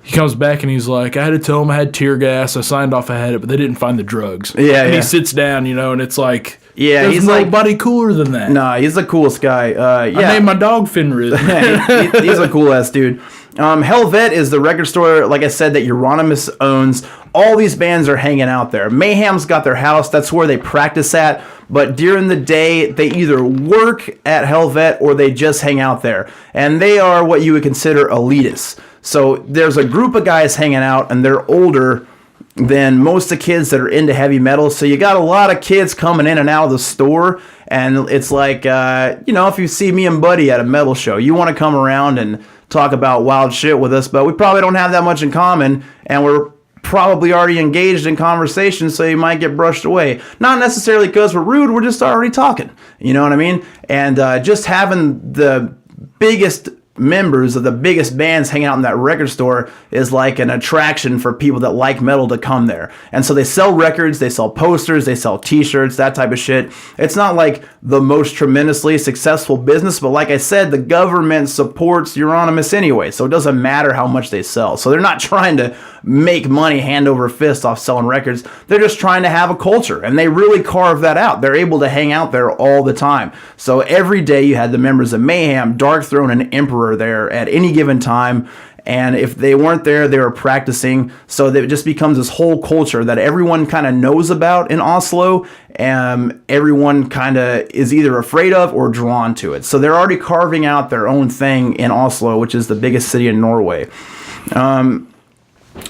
He comes back and he's like, I had to tell them I had tear gas. I signed off I had it, but they didn't find the drugs. Yeah, and he sits down, you know, and it's like, yeah, there's he's nobody like, cooler than that. Nah, he's the coolest guy. Yeah. I named my dog Fenriz. He's a cool ass dude. Helvet is the record store, like I said, that Euronymous owns. All these bands are hanging out there. Mayhem's got their house. That's where they practice at. But during the day, they either work at Helvet or they just hang out there. And they are what you would consider elitists. So there's a group of guys hanging out, and they're older than most of the kids that are into heavy metal. So you got a lot of kids coming in and out of the store. And it's like, if you see me and Buddy at a metal show, you want to come around and talk about wild shit with us, but we probably don't have that much in common, and we're probably already engaged in conversation, so you might get brushed away. Not necessarily because we're rude, we're just already talking. You know what I mean? And just having the biggest members of the biggest bands hanging out in that record store is like an attraction for people that like metal to come there. And so they sell records, they sell posters, they sell t-shirts, that type of shit. It's not like the most tremendously successful business, but like I said, the government supports Euronymous anyway, so it doesn't matter how much they sell. So they're not trying to make money hand over fist off selling records. They're just trying to have a culture, and they really carve that out. They're able to hang out there all the time. So every day you had the members of Mayhem, Darkthrone, and Emperor there at any given time, and if they weren't there, they were practicing. So that it just becomes this whole culture that everyone kind of knows about in Oslo, and everyone kind of is either afraid of or drawn to it. So they're already carving out their own thing in Oslo, which is the biggest city in Norway.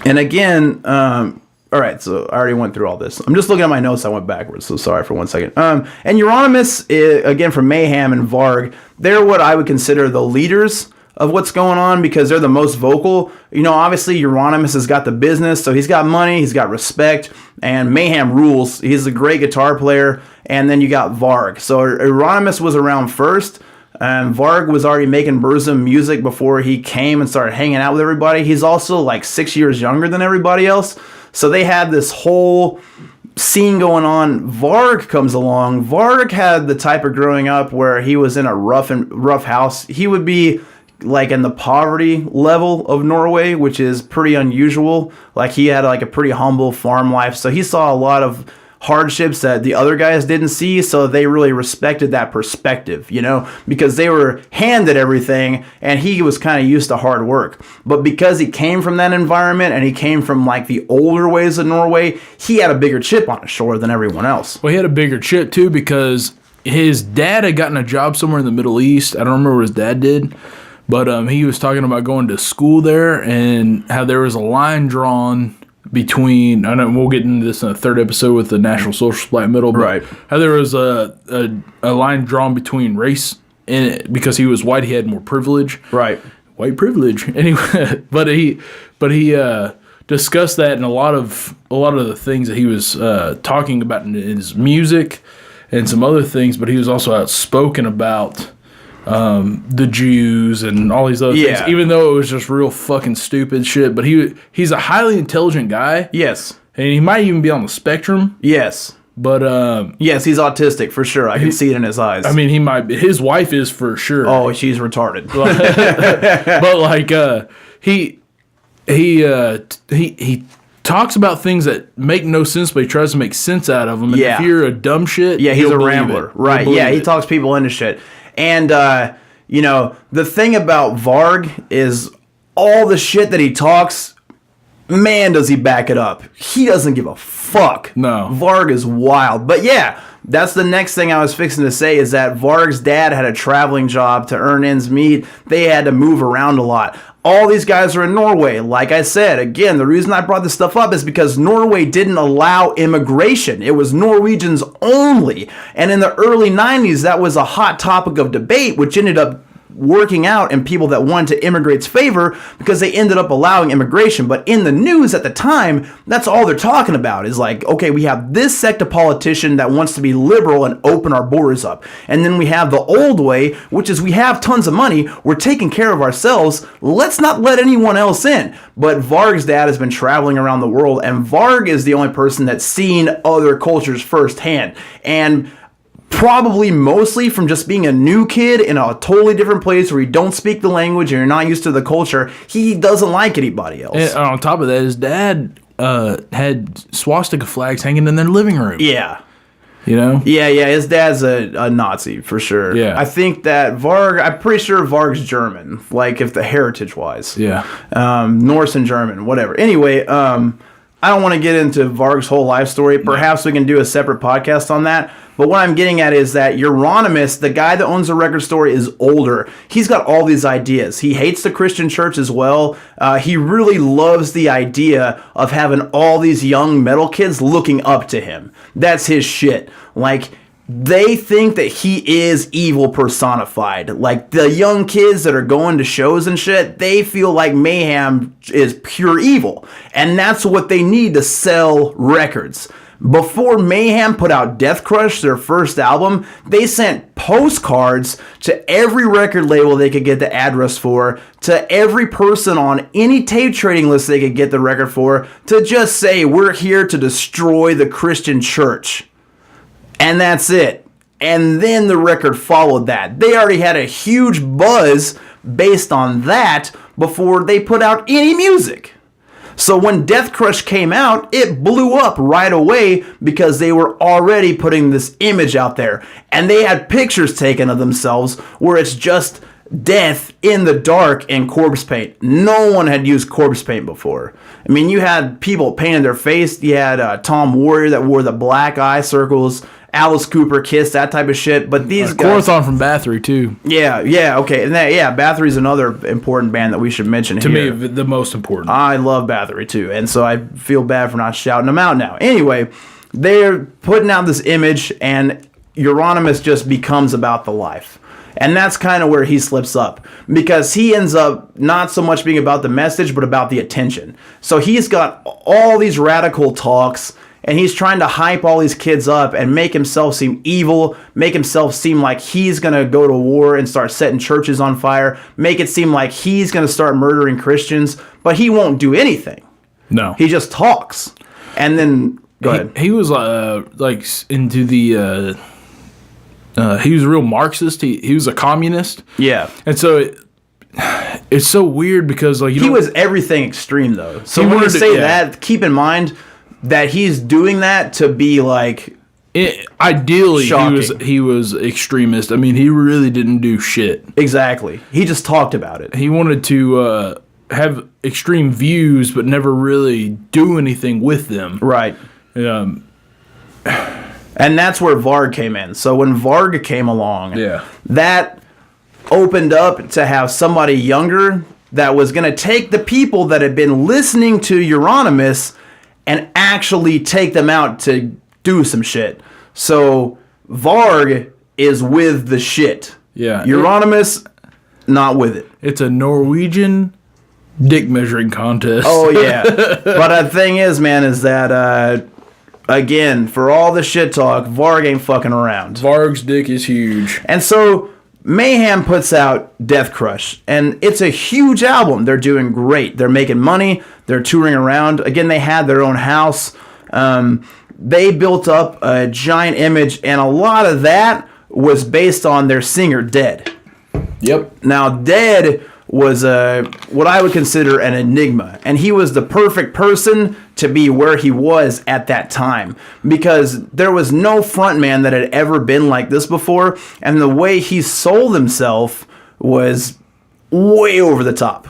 And again, all right, so I already went through all this. I'm just looking at my notes. I went backwards, so sorry for 1 second. And Euronymous, again, from Mayhem and Varg, they're what I would consider the leaders of what's going on because they're the most vocal. You know, obviously, Euronymous has got the business, so he's got money, he's got respect, and Mayhem rules. He's a great guitar player, and then you got Varg. So Euronymous was around first. Varg was already making Burzum music before he came and started hanging out with everybody. He's also like 6 years younger than everybody else. So they had this whole scene going on. Varg comes along. Varg had the type of growing up where he was in a rough house. He would be like in the poverty level of Norway, which is pretty unusual. Like he had like a pretty humble farm life. So he saw a lot of hardships that the other guys didn't see, so they really respected that perspective, you know, because they were handed everything and he was kind of used to hard work. But because he came from that environment and he came from like the older ways of Norway, he had a bigger chip on his shoulder than everyone else. Well, he had a bigger chip too because his dad had gotten a job somewhere in the Middle East. I don't remember what his dad did, but he was talking about going to school there and how there was a line drawn between. I know we'll get into this in the third episode with the National Social Supply Middle, but Right. how there was a line drawn between race and because he was white, he had more privilege. Right. White privilege. Anyway, but he discussed that in a lot of the things that he was talking about in his music and some other things. But he was also outspoken about the Jews and all these other things, even though it was just real fucking stupid shit. But he's a highly intelligent guy. Yes. And he might even be on the spectrum. Yes. But yes, he's autistic for sure. I can see it in his eyes. I mean, he might be. His wife is for sure. Oh, she's retarded. But like he talks about things that make no sense, but he tries to make sense out of them. And if you're a dumb shit, yeah, he's he'll a believe rambler, it. right? Yeah, he talks people into shit. And the thing about Varg is all the shit that he talks. Man, does he back it up. He doesn't give a fuck. No. Varg is wild. But yeah, that's the next thing I was fixing to say is that Varg's dad had a traveling job to earn ends meet. They had to move around a lot. All these guys are in Norway. Like I said, again, the reason I brought this stuff up is because Norway didn't allow immigration. It was Norwegians only. And in the early 90s, that was a hot topic of debate, which ended up working out in people that wanted to immigrate's favor because they ended up allowing immigration. But in the news at the time, that's all they're talking about is like, okay, we have this sect of politician that wants to be liberal and open our borders up. And then we have the old way, which is we have tons of money, we're taking care of ourselves, let's not let anyone else in. But Varg's dad has been traveling around the world, and Varg is the only person that's seen other cultures firsthand. And probably mostly from just being a new kid in a totally different place where you don't speak the language and you're not used to the culture, he doesn't like anybody else. And on top of that, his dad had swastika flags hanging in their living room. Yeah. You know? Yeah, his dad's a Nazi for sure. Yeah. I think that I'm pretty sure Varg's German, like if the heritage-wise. Yeah. Norse and German, whatever. Anyway, I don't want to get into Varg's whole life story. Perhaps we can do a separate podcast on that. But what I'm getting at is that Euronymous, the guy that owns the record store, is older. He's got all these ideas. He hates the Christian church as well. He really loves the idea of having all these young metal kids looking up to him. That's his shit. Like, they think that he is evil personified. Like, the young kids that are going to shows and shit, they feel like Mayhem is pure evil. And that's what they need to sell records. Before Mayhem put out Death Crush, their first album, they sent postcards to every record label they could get the address for, to every person on any tape trading list they could get the record for, to just say, we're here to destroy the Christian church. And that's it. And then the record followed that. They already had a huge buzz based on that before they put out any music. So when Death Crush came out, it blew up right away because they were already putting this image out there. And they had pictures taken of themselves where it's just death in the dark and corpse paint. No one had used corpse paint before. I mean, you had people painting their face. You had Tom Warrior that wore the black eye circles. Alice Cooper, Kiss, that type of shit. But these guys... Corathon from Bathory, too. Yeah, okay. And Bathory's another important band that we should mention to here. To me, the most important. I love Bathory, too. And so I feel bad for not shouting them out now. Anyway, they're putting out this image, and Euronymous just becomes about the life. And that's kind of where he slips up. Because he ends up not so much being about the message, but about the attention. So he's got all these radical talks... And he's trying to hype all these kids up and make himself seem evil, make himself seem like he's going to go to war and start setting churches on fire, make it seem like he's going to start murdering Christians, but he won't do anything. No. He just talks. And then, go ahead. He was like into the, he was a real Marxist. He was a communist. Yeah. And so it's so weird because like he was everything extreme though. So when you say that, keep in mind that he's doing that to be like ideally shocking. he was extremist. I mean, he really didn't do shit. Exactly. He just talked about it. He wanted to have extreme views but never really do anything with them. Right. And that's where Varg came in. So when Varg came along, Yeah. that opened up to have somebody younger that was going to take the people that had been listening to Euronymous and actually take them out to do some shit. So Varg is with the shit. Yeah. Euronymous, not with it. It's a Norwegian dick measuring contest. Oh, yeah. But the thing is, man, is that, again, for all the shit talk, Varg ain't fucking around. Varg's dick is huge. And so Mayhem puts out Death Crush, and it's a huge album. They're doing great. They're making money. They're touring around. Again, they had their own house. They built up a giant image, and a lot of that was based on their singer, Dead. Yep. Now, Dead was what I would consider an enigma, and he was the perfect person to be where he was at that time, because there was no frontman that had ever been like this before, and the way he sold himself was way over the top.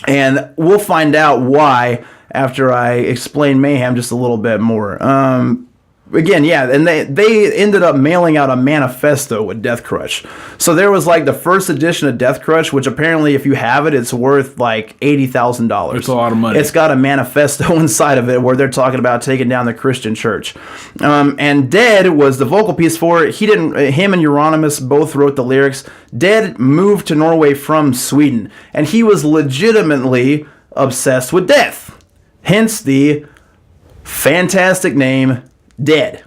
And we'll find out why after I explain Mayhem just a little bit more. Again, yeah, and they ended up mailing out a manifesto with Death Crush. So there was like the first edition of Death Crush, which apparently if you have it, it's worth like $80,000. It's a lot of money. It's got a manifesto inside of it where they're talking about taking down the Christian church. And Dead was the vocal piece for it. Him and Euronymous both wrote the lyrics. Dead moved to Norway from Sweden, and he was legitimately obsessed with death. Hence the fantastic name, Dead.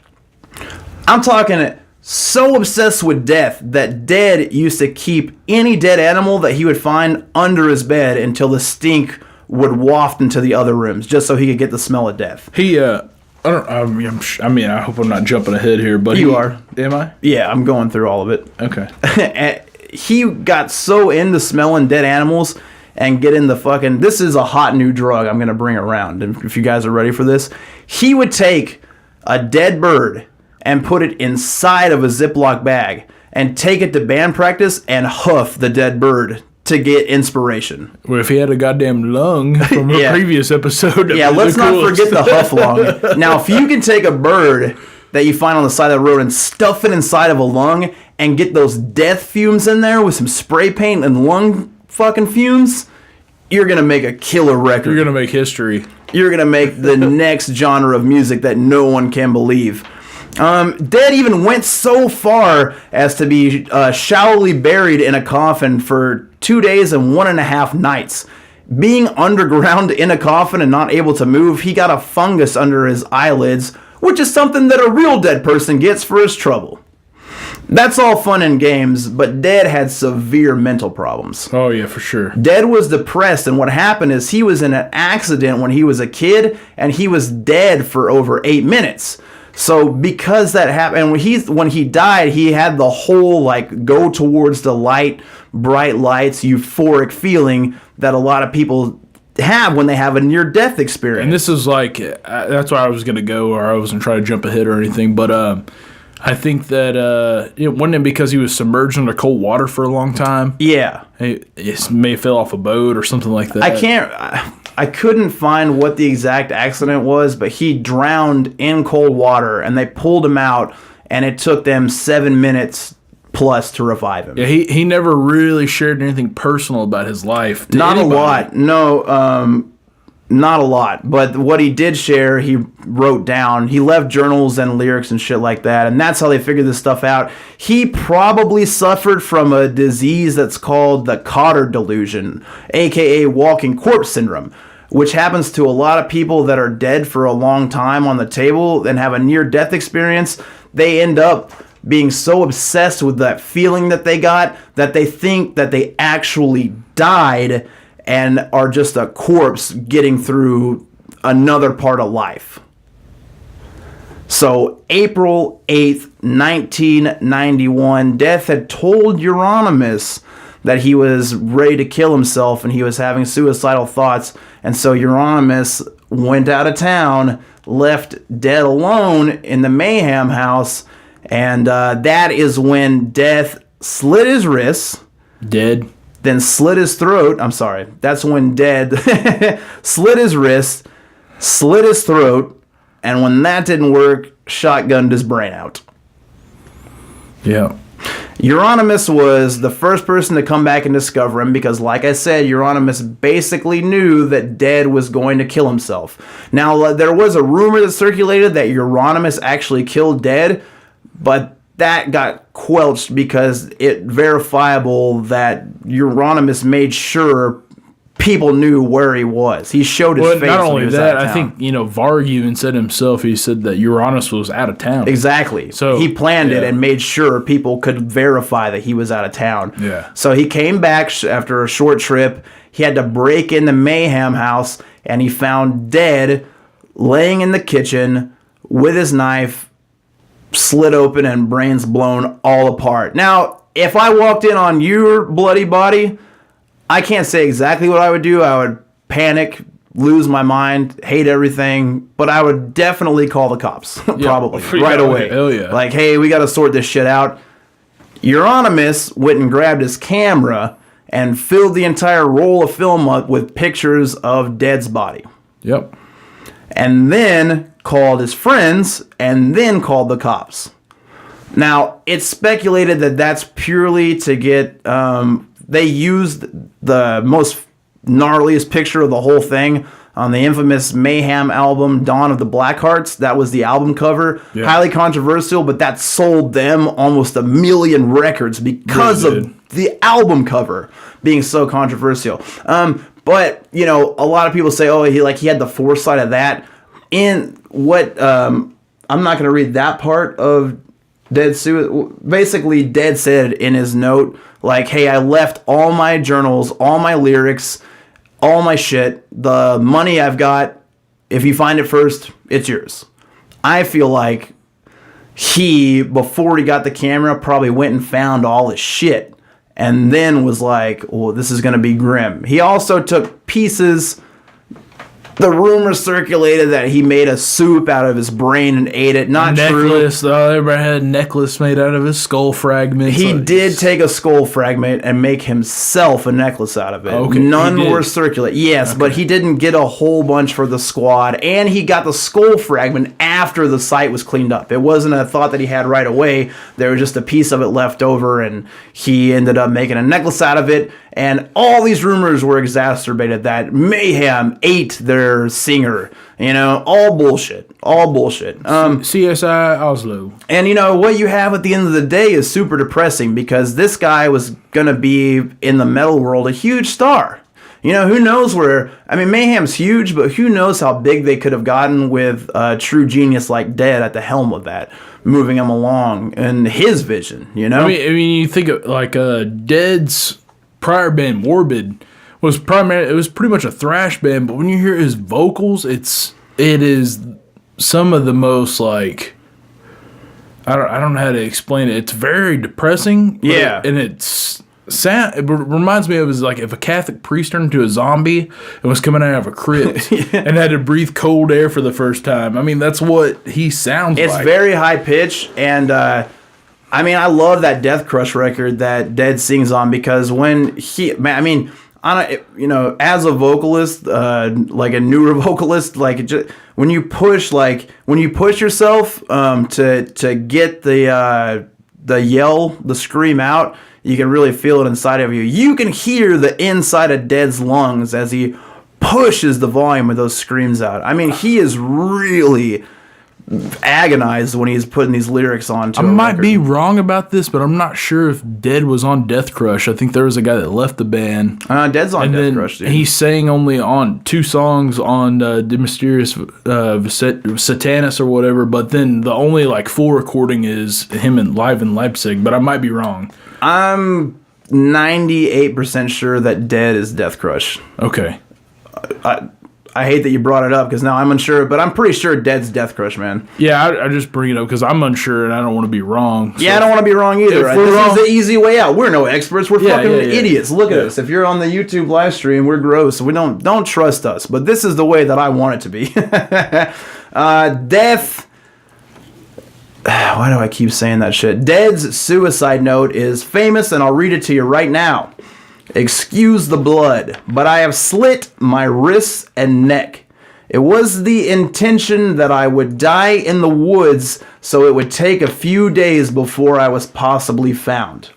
I'm talking so obsessed with death that Dead used to keep any dead animal that he would find under his bed until the stink would waft into the other rooms, just so he could get the smell of death. He, I hope I'm not jumping ahead here, but You are. Am I? Yeah, I'm going through all of it. Okay. He got so into smelling dead animals and getting the fucking... This is a hot new drug I'm going to bring around, and if you guys are ready for this. He would take a dead bird and put it inside of a Ziploc bag and take it to band practice and huff the dead bird to get inspiration. Well, if he had a goddamn lung from a Yeah. previous episode. Yeah, let's not forget the huff lung. Now, if you can take a bird that you find on the side of the road and stuff it inside of a lung and get those death fumes in there with some spray paint and lung fucking fumes, you're going to make a killer record. You're going to make history. You're going to make the next genre of music that no one can believe. Dead even went so far as to be shallowly buried in a coffin for 2 days and 1.5 nights. Being underground in a coffin and not able to move, he got a fungus under his eyelids, which is something that a real dead person gets for his trouble. That's all fun and games, but Dead had severe mental problems. Oh, yeah, for sure. Dead was depressed, and what happened is he was in an accident when he was a kid, and he was dead for over 8 minutes. So because that happened, and when he died, he had the whole, like, go towards the light, bright lights, euphoric feeling that a lot of people have when they have a near-death experience. And this is like, that's why I was going to go, or I wasn't trying to jump ahead or anything, but I think that it wasn't because he was submerged under cold water for a long time. Yeah. He may have fell off a boat or something like that. I couldn't find what the exact accident was, but he drowned in cold water, and they pulled him out, and it took them 7 minutes plus to revive him. Yeah, he never really shared anything personal about his life. Not a lot. No, not a lot. But what he did share, he wrote down. He left journals and lyrics and shit like that, and that's how they figured this stuff out. He probably suffered from a disease that's called the Cotter delusion, aka walking corpse syndrome, which happens to a lot of people that are dead for a long time on the table and have a near-death experience. They end up being so obsessed with that feeling that they got that they think that they actually died and are just a corpse getting through another part of life. So, April 8th, 1991, Death had told Euronymous that he was ready to kill himself and he was having suicidal thoughts. And so Euronymous went out of town, left Dead alone in the Mayhem house, and that is when Death slit his wrists. Dead. Then slit his throat. I'm sorry. That's when Dead slit his wrist, slit his throat, And when that didn't work, shotgunned his brain out. Yeah. Euronymous was the first person to come back and discover him because, like I said, Euronymous basically knew that Dead was going to kill himself. Now, there was a rumor that circulated that Euronymous actually killed Dead, but that got quelched because it verifiable that Euronymous made sure people knew where he was. He showed his face. Not when only he was that, out of I town. think, Varg even said himself, he said that Uranus was out of town. Exactly. So he planned it yeah. and made sure people could verify that he was out of town. Yeah. So he came back after a short trip. He had to break into Mayhem house, and he found Dead laying in the kitchen with his knife slit open and brains blown all apart. Now, if I walked in on your bloody body, I can't say exactly what I would do. I would panic, lose my mind, hate everything, but I would definitely call the cops, probably, right away. Hell yeah. Like, hey, we got to sort this shit out. Euronymous went and grabbed his camera and filled the entire roll of film up with pictures of Dead's body. Yep. And then called his friends, and then called the cops. Now, it's speculated that that's purely to get... they used the most gnarliest picture of the whole thing on the infamous Mayhem album, Dawn of the Blackhearts. That was the album cover. Yeah. Highly controversial, but that sold them almost 1 million records because Really of the album cover being so controversial. But, a lot of people say, oh, he had the foresight of that. In what, I'm not going to read that part of Dead basically, Dead said in his note, like, hey, I left all my journals, all my lyrics, all my shit, the money I've got, if you find it first, it's yours. I feel like he, before he got the camera, probably went and found all his shit and then was like, well, this is going to be grim. He also took pieces... The rumor circulated that he made a soup out of his brain and ate it. Not necklace, true. Everybody had a necklace made out of his skull fragments. He did take a skull fragment and make himself a necklace out of it. Okay, None were circulated. Yes, okay. But he didn't get a whole bunch for the squad, and he got the skull fragment after the site was cleaned up. It wasn't a thought that he had right away. There was just a piece of it left over, and he ended up making a necklace out of it. And all these rumors were exacerbated that Mayhem ate their singer. All bullshit. All bullshit. CSI Oslo. And what you have at the end of the day is super depressing because this guy was going to be, in the metal world, a huge star. Who knows where... I mean, Mayhem's huge, but who knows how big they could have gotten with a true genius like Dead at the helm of that, moving him along in his vision, I mean, you think of, like, Dead's... prior band Morbid was pretty much a thrash band, but when you hear his vocals, it is some of the most, like, I don't know how to explain it. It's very depressing. Yeah. It reminds me of like if a Catholic priest turned into a zombie and was coming out of a crypt and had to breathe cold air for the first time. I mean, that's what he sounds like. It's very high pitched, and I mean, I love that Death Crush record that Dead sings on because when as a vocalist, like a newer vocalist, like when you push yourself to get the yell, the scream out, you can really feel it inside of you. You can hear the inside of Dead's lungs as he pushes the volume of those screams out. I mean, he is really agonized when he's putting these lyrics on. I might be wrong about this, but I'm not sure if Dead was on Death Crush. I think there was a guy that left the band. Dead's on Death Crush, dude. He sang only on 2 songs on The Mysterious Satanus or whatever, but then the only like full recording is him live in Leipzig, but I might be wrong. I'm 98% sure that Dead is Death Crush. Okay. I hate that you brought it up because now I'm unsure, but I'm pretty sure Dead's Death Crush, man. Yeah, I just bring it up because I'm unsure and I don't want to be wrong. So. Yeah, I don't want to be wrong either. This is the easy way out. We're no experts. We're fucking idiots. Look at us. If you're on the YouTube live stream, we're gross. We don't trust us. But this is the way that I want it to be. Death. Why do I keep saying that shit? Dead's suicide note is famous, and I'll read it to you right now. Excuse the blood, but I have slit my wrists and neck. It was the intention that I would die in the woods, so it would take a few days before I was possibly found.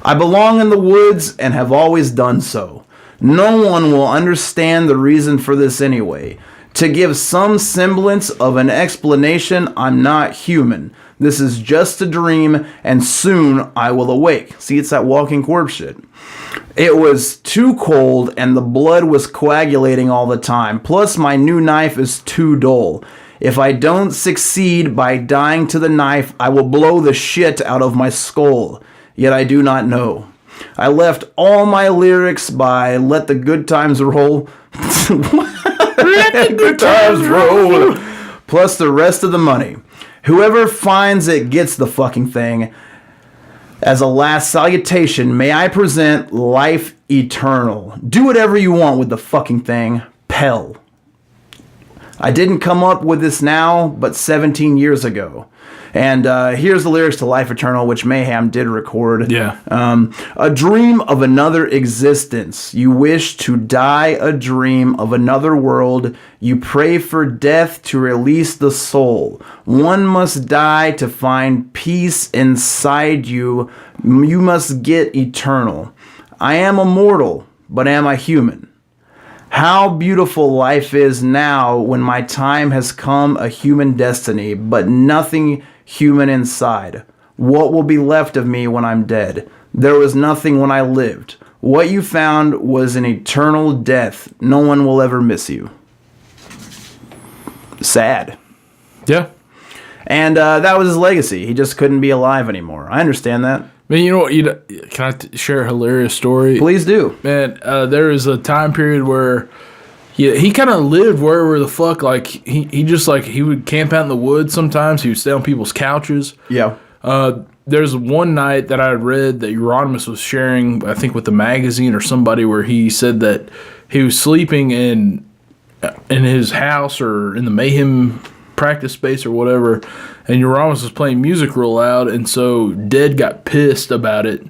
I belong in the woods and have always done so. No one will understand the reason for this anyway. To give some semblance of an explanation, I'm not human. This is just a dream, and soon I will awake. See, it's that walking corpse shit. It was too cold, and the blood was coagulating all the time. Plus, my new knife is too dull. If I don't succeed by dying to the knife, I will blow the shit out of my skull. Yet I do not know. I left all my lyrics by Let the Good Times Roll. Let the good times roll. Plus the rest of the money. Whoever finds it gets the fucking thing. As a last salutation, may I present life eternal. Do whatever you want with the fucking thing. Pell. I didn't come up with this now, but 17 years ago. And here's the lyrics to Life Eternal, which Mayhem did record. Yeah. A dream of another existence. You wish to die a dream of another world. You pray for death to release the soul. One must die to find peace inside you. You must get eternal. I am immortal, but am I human? How beautiful life is now when my time has come, a human destiny, but nothing human inside. What will be left of me when I'm dead? There was nothing when I lived. What you found was an eternal death. No one will ever miss you. Sad. Yeah. And that was his legacy. He just couldn't be alive anymore. I understand that. Man, you know what? Can I share a hilarious story? Please do. Man, there was a time period where he kind of lived wherever the fuck, like, he just, like, he would camp out in the woods sometimes. He would stay on people's couches. Yeah. There's one night that I read that Euronymous was sharing, I think with the magazine or somebody, where he said that he was sleeping in his house or in the Mayhem practice space or whatever, and Euronymous was playing music real loud, and so Dead got pissed about it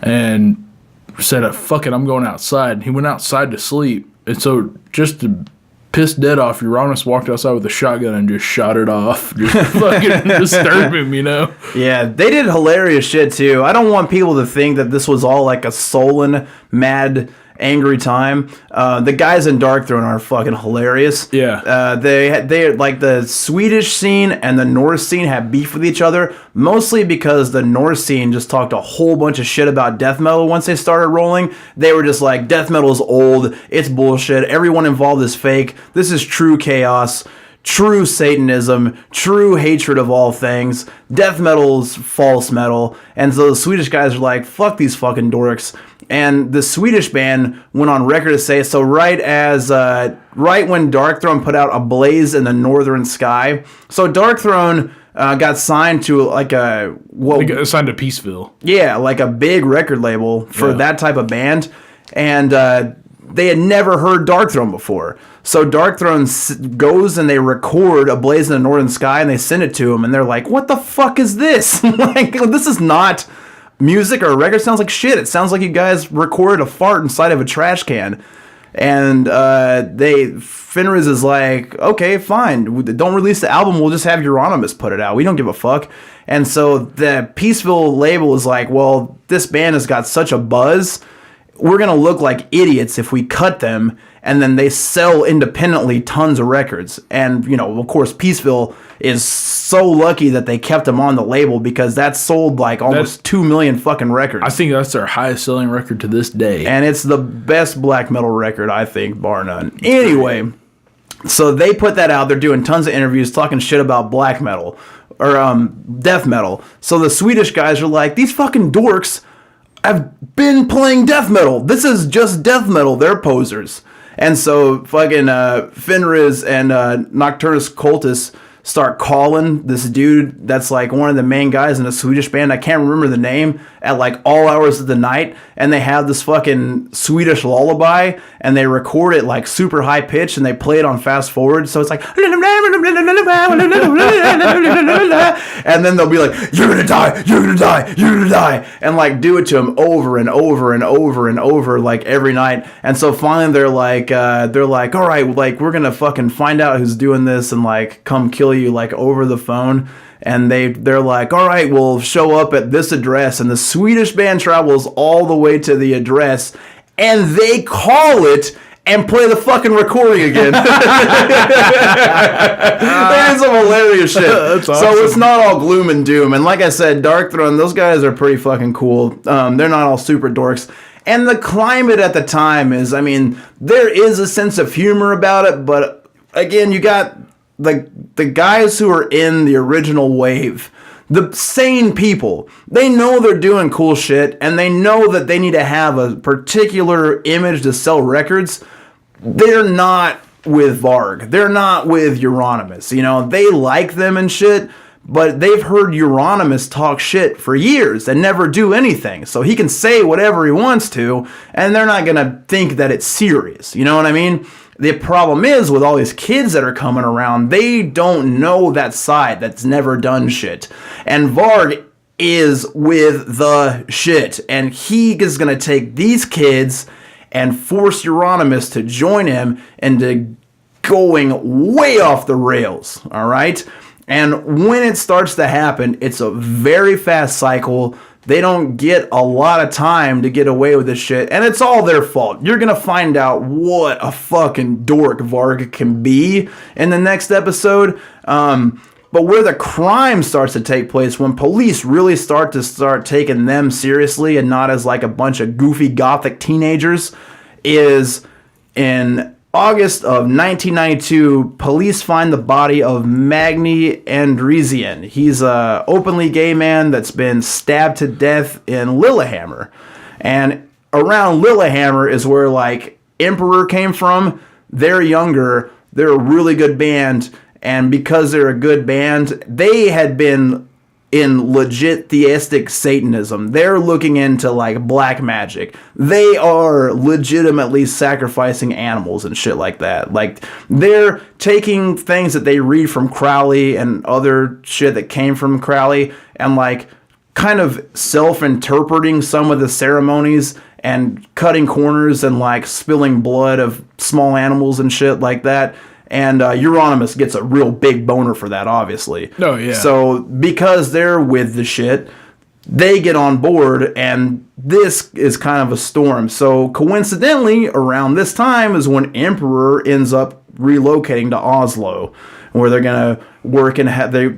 and said, fuck it, I'm going outside. He went outside to sleep, and so just to piss Dead off, Euronymous walked outside with a shotgun and just shot it off. Just fucking disturb him, you know? Yeah, they did hilarious shit too. I don't want people to think that this was all like a sullen, mad, angry time. The guys in Darkthrone are fucking hilarious. Yeah. They like the Swedish scene and the Norse scene have beef with each other, mostly because the Norse scene just talked a whole bunch of shit about death metal once they started rolling. They were just like, death metal is old, it's bullshit, everyone involved is fake, this is true chaos, true Satanism, true hatred of all things, death metal's false metal. And so the Swedish guys are like, fuck these fucking dorks. And the Swedish band went on record to say, so right when Darkthrone put out A Blaze in the Northern Sky, so Darkthrone got signed to Signed to Peaceville. Yeah, like a big record label for that type of band. And they had never heard Darkthrone before. So Darkthrone goes and they record A Blaze in the Northern Sky and they send it to them, and they're like, what the fuck is this? Like, this is not music or a record. Sounds like shit. It sounds like you guys recorded a fart inside of a trash can. And Fenriz is like, okay, fine, don't release the album, we'll just have Euronymous put it out, we don't give a fuck. And so the Peaceville label is like, well, this band has got such a buzz, we're gonna look like idiots if we cut them. And then they sell independently tons of records. And, you know, of course, Peaceville is so lucky that they kept them on the label, because that sold like almost 2 million fucking records. I think that's their highest selling record to this day. And it's the best black metal record, I think, bar none. Anyway, so they put that out. They're doing tons of interviews talking shit about black metal or death metal. So the Swedish guys are like, these fucking dorks have been playing death metal. This is just death metal. They're posers. And so fucking Fenriz and Nocturnus Cultus start calling this dude that's like one of the main guys in a Swedish band. I can't remember the name. at like all hours of the night, and they have this fucking Swedish lullaby, and they record it like super high pitch, and they play it on fast forward, so it's like, and then they'll be like, you're gonna die, you're gonna die, you're gonna die, and like do it to him over and over and over and over, like every night. And so finally they're like, all right, like we're gonna fucking find out who's doing this and like come kill you like over the phone. And they're like, all right, we'll show up at this address. And the Swedish band travels all the way to the address, and they call it and play the fucking recording again. That is some hilarious shit. That's awesome. So it's not all gloom and doom. And like I said, Dark Throne, those guys are pretty fucking cool. They're not all super dorks. And the climate at the time is, I mean, there is a sense of humor about it, but again, you got the guys who are in the original wave, the sane people, they know they're doing cool shit, and they know that they need to have a particular image to sell records. They're not with Varg. They're not with Euronymous. You know, they like them and shit, but they've heard Euronymous talk shit for years and never do anything. So he can say whatever he wants to, and they're not going to think that it's serious. You know what I mean? The problem is with all these kids that are coming around, they don't know that side that's never done shit. And Varg is with the shit. And he is going to take these kids and force Euronymous to join him into going way off the rails. All right? And when it starts to happen, it's a very fast cycle. They don't get a lot of time to get away with this shit, and it's all their fault. You're gonna find out what a fucking dork Varg can be in the next episode. But where the crime starts to take place, when police really start taking them seriously and not as like a bunch of goofy gothic teenagers, is in August of 1992, police find the body of Magni Andresian. He's a openly gay man that's been stabbed to death in Lillehammer. And around Lillehammer is where, like, Emperor came from. They're younger. They're a really good band. And because they're a good band, they had been in legit theistic Satanism. They're looking into like black magic. They are legitimately sacrificing animals and shit like that. Like they're taking things that they read from Crowley and other shit that came from Crowley and like kind of self-interpreting some of the ceremonies and cutting corners and like spilling blood of small animals and shit like that. And Euronymous gets a real big boner for that, obviously. Oh, yeah. So, because they're with the shit, they get on board, and this is kind of a storm. So, coincidentally, around this time is when Emperor ends up relocating to Oslo, where they're going to work in...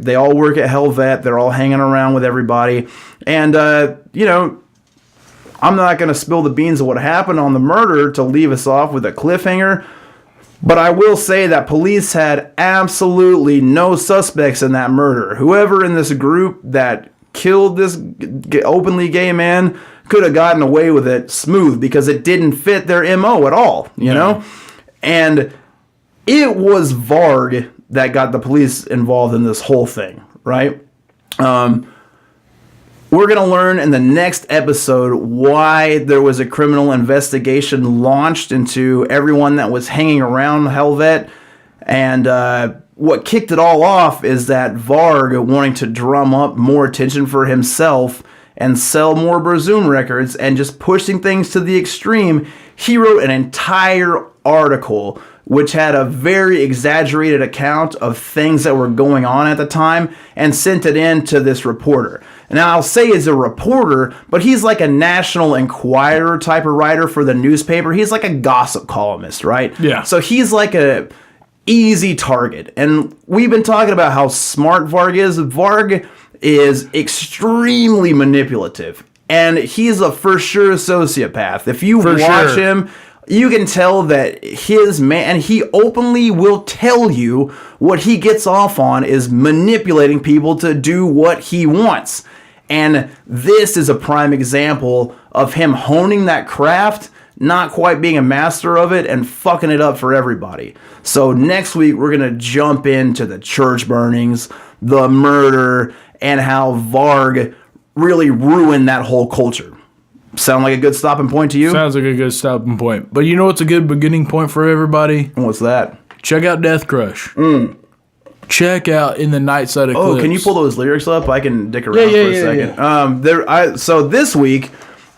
They all work at Helvet. They're all hanging around with everybody. And, you know, I'm not going to spill the beans of what happened on the murder to leave us off with a cliffhanger. But I will say that police had absolutely no suspects in that murder. Whoever in this group that killed this openly gay man could have gotten away with it smooth because it didn't fit their MO at all, you know? And it was Varg that got the police involved in this whole thing, right? We're going to learn in the next episode why there was a criminal investigation launched into everyone that was hanging around Helvet. And what kicked it all off is that Varg, wanting to drum up more attention for himself and sell more Berzoom records and just pushing things to the extreme, he wrote an entire article which had a very exaggerated account of things that were going on at the time and sent it in to this reporter. Now, I'll say he's a reporter, but he's like a National Enquirer type of writer for the newspaper. He's like a gossip columnist, right? Yeah. So he's like a easy target. And we've been talking about how smart Varg is. Varg is extremely manipulative. And he's a for sure sociopath. If you watch him, you can tell that his man, and he openly will tell you what he gets off on is manipulating people to do what he wants. And this is a prime example of him honing that craft, not quite being a master of it, and fucking it up for everybody. So next week, we're going to jump into the church burnings, the murder, and how Varg really ruin that whole culture. Sound like a good stopping point to you? Sounds like a good stopping point. But you know what's a good beginning point for everybody? What's that? Check out Death Crush. Check out In the Night Side Eclipse. Oh, can you pull those lyrics up? I can dick around for a second. Yeah. So this week,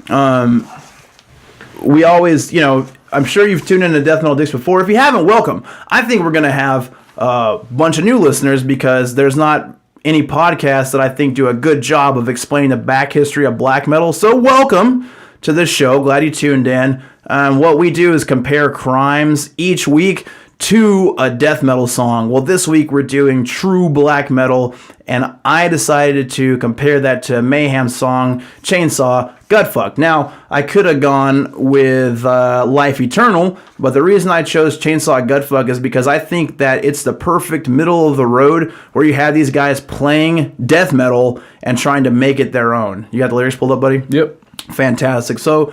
we always, I'm sure you've tuned into Death Metal Dicks before. If you haven't, welcome. I think we're going to have a bunch of new listeners because there's not any podcasts that I think do a good job of explaining the back history of black metal. So welcome to this show. Glad you tuned in. What we do is compare crimes each week to a death metal song. Well, this week we're doing true black metal, and I decided to compare that to Mayhem's song Chainsaw Gutfuck. Now, I could have gone with Life Eternal, but the reason I chose Chainsaw Gutfuck is because I think that it's the perfect middle of the road where you have these guys playing death metal and trying to make it their own. You got the lyrics pulled up, buddy? Yep. Fantastic. So,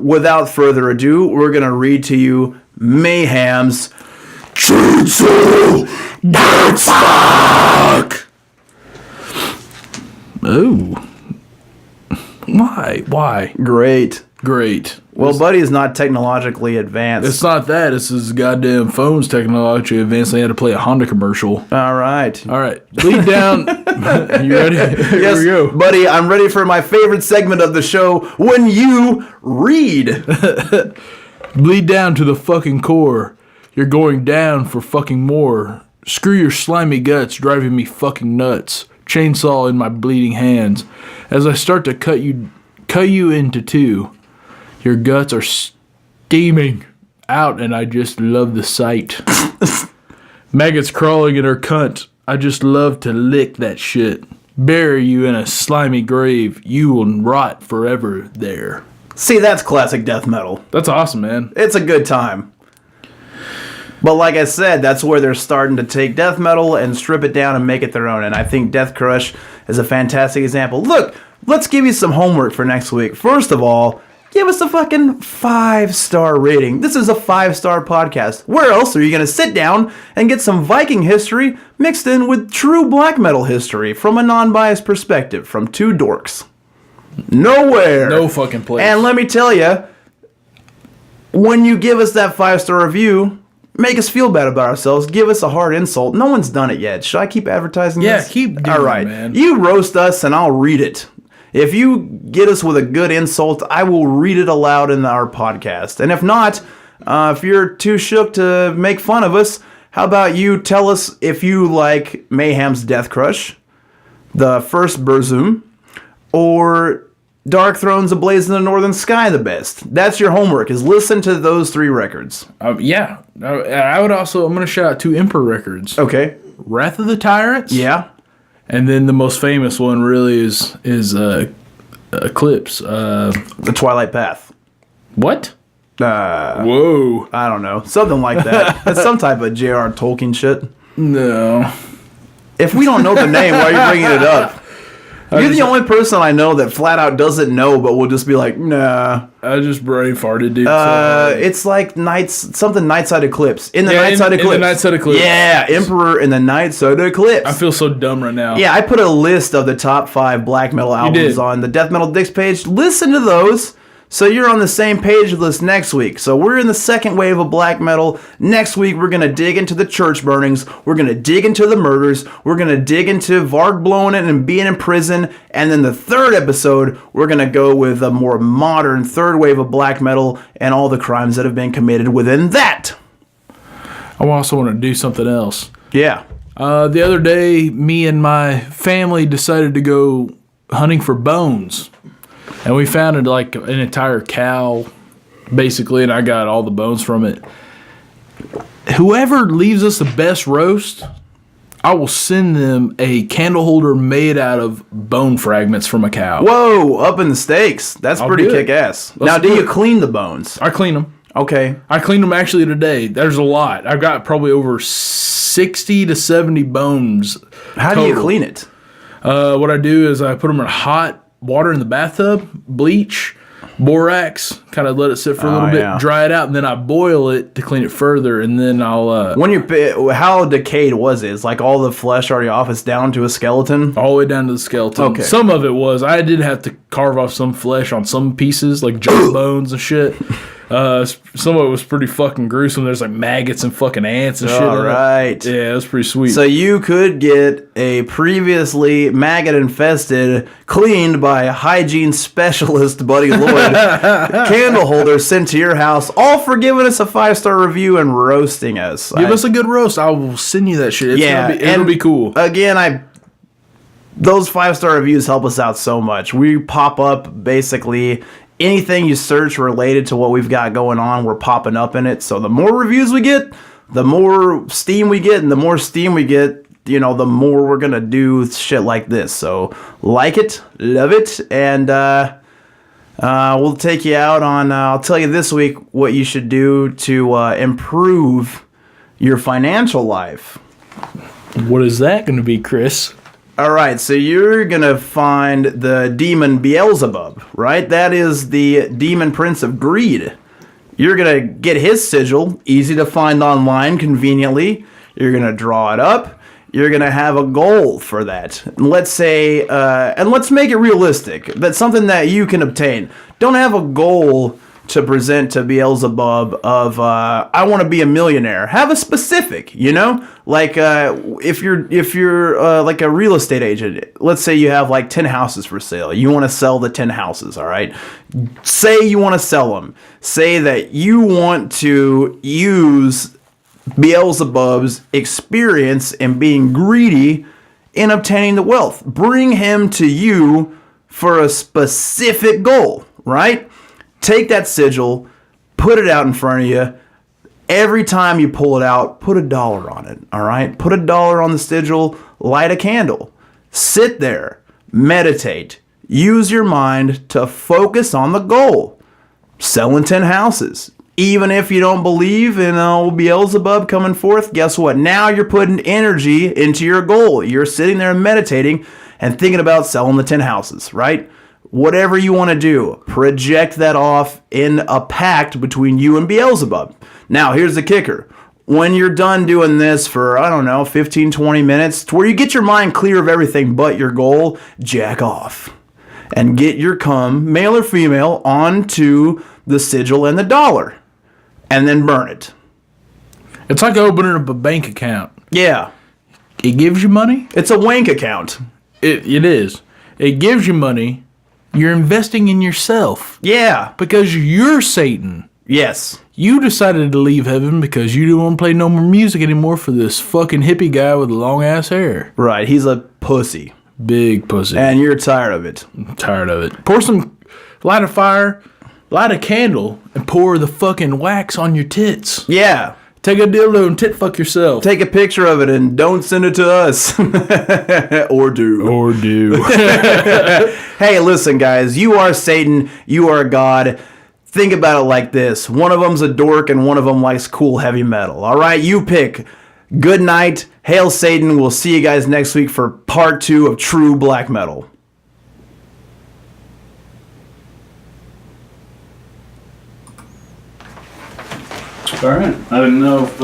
without further ado, we're going to read to you Mayhem's Chainsaw Gutfuck. Ooh. Why? Great. Well, Buddy is not technologically advanced. It's not that. It's his goddamn phone's technologically advanced. They had to play a Honda commercial. All right. Lead down. You ready? Yes, Here we go. Buddy, I'm ready for my favorite segment of the show, when you read. Bleed down to the fucking core. You're going down for fucking more. Screw your slimy guts, driving me fucking nuts. Chainsaw in my bleeding hands. As I start to cut you into two. Your guts are steaming out, and I just love the sight. Maggots crawling in her cunt. I just love to lick that shit. Bury you in a slimy grave. You will rot forever there. See, that's classic death metal. That's awesome, man. It's a good time. But like I said, that's where they're starting to take death metal and strip it down and make it their own. And I think Death Crush is a fantastic example. Look, let's give you some homework for next week. First of all, give us a fucking 5-star rating. This is a 5-star podcast. Where else are you going to sit down and get some Viking history mixed in with true black metal history from a non-biased perspective from two dorks? Nowhere. No fucking place. And let me tell you, when you give us that 5-star review, make us feel bad about ourselves. Give us a hard insult. No one's done it yet. Should I keep advertising this? Yeah, keep doing All right. it, man. You roast us and I'll read it. If you get us with a good insult, I will read it aloud in our podcast. And if not, if you're too shook to make fun of us, how about you tell us if you like Mayhem's Death Crush, the first Burzum, or Dark Thrones Ablaze in the Northern Sky the best. That's your homework, is listen to those 3 records. Yeah. I would also, I'm going to shout out 2 Emperor records. Okay. Wrath of the Tyrants. Yeah. And then the most famous one really is Eclipse. The Twilight Path. What? Whoa. I don't know. Something like that. It's some type of J.R. Tolkien shit. No. If we don't know the name, why are you bringing it up? You're the only person I know that flat out doesn't know, but will just be like, nah. I just brain farted, dude. It's like Nightside Eclipse. In the Nightside Eclipse. In the Nightside Eclipse. Yeah, Emperor in the Nightside Eclipse. I feel so dumb right now. Yeah, I put a list of the top 5 black metal albums on the Death Metal Dicks page. Listen to those, so you're on the same page with us next week. So we're in the second wave of black metal. Next week, we're going to dig into the church burnings. We're going to dig into the murders. We're going to dig into Varg blowing it and being in prison. And then the third episode, we're going to go with a more modern third wave of black metal and all the crimes that have been committed within that. I also want to do something else. Yeah. The other day, me and my family decided to go hunting for bones. And we found like an entire cow, basically, and I got all the bones from it. Whoever leaves us the best roast, I will send them a candle holder made out of bone fragments from a cow. Whoa, up in the stakes. That's pretty kick-ass. Now, do you clean the bones? I clean them. Okay. I cleaned them actually today. There's a lot. I've got probably over 60 to 70 bones. How do you clean it? What I do is I put them in hot water in the bathtub, bleach, borax, kind of let it sit for a little bit, dry it out, and then I boil it to clean it further, and then I'll... how decayed was it? It's like all the flesh already off, it's down to a skeleton? All the way down to the skeleton. Okay. Some of it was. I did have to carve off some flesh on some pieces, like jaw bones and shit. Some of it was pretty fucking gruesome. There's like maggots and fucking ants and shit. All right. Yeah, it was pretty sweet. So you could get a previously maggot-infested, cleaned by hygiene specialist Buddy Lloyd candle holder sent to your house, all for giving us a 5-star review and roasting us. Give us a good roast. I will send you that shit. It'll be cool. Again, those 5-star reviews help us out so much. We pop up basically anything you search related to what we've got going on, we're popping up in it. So the more reviews we get, the more steam we get, and the more steam we get, the more we're gonna do shit like this. So like it, love it, and we'll take you out on. I'll tell you this week what you should do to improve your financial life. What is that going to be, Chris? All right, so you're going to find the demon Beelzebub, right? That is the demon prince of greed. You're going to get his sigil, easy to find online conveniently. You're going to draw it up. You're going to have a goal for that. Let's say, and let's make it realistic. That's something that you can obtain. Don't have a goal to present to Beelzebub of, I want to be a millionaire. Have a specific, like if you're like a real estate agent, let's say you have like 10 houses for sale. You want to sell the 10 houses, all right? Say you want to sell them. Say that you want to use Beelzebub's experience in being greedy in obtaining the wealth. Bring him to you for a specific goal, right? Take that sigil, put it out in front of you. Every time you pull it out, put $1 on it, all right? Put $1 on the sigil, light a candle. Sit there, meditate. Use your mind to focus on the goal. Selling 10 houses. Even if you don't believe in Beelzebub coming forth, guess what? Now you're putting energy into your goal. You're sitting there meditating and thinking about selling the 10 houses, right? Whatever you want to do, project that off in a pact between you and Beelzebub. Now, here's the kicker. When you're done doing this for, 15, 20 minutes, to where you get your mind clear of everything but your goal, jack off. And get your cum, male or female, onto the sigil and the $1. And then burn it. It's like opening up a bank account. Yeah. It gives you money. It's a wank account. It is. It gives you money. You're investing in yourself. Yeah. Because you're Satan. Yes. You decided to leave heaven because you didn't want to play no more music anymore for this fucking hippie guy with long ass hair. Right. He's a pussy. Big pussy. And you're tired of it. I'm tired of it. Light a fire, light a candle, and pour the fucking wax on your tits. Yeah. Take a dildo and tit fuck yourself. Take a picture of it and don't send it to us. Or do. Hey, listen, guys. You are Satan. You are God. Think about it like this. One of them's a dork and one of them likes cool heavy metal. All right? You pick. Good night. Hail Satan. We'll see you guys next week for part 2 of True Black Metal. All right. I didn't know if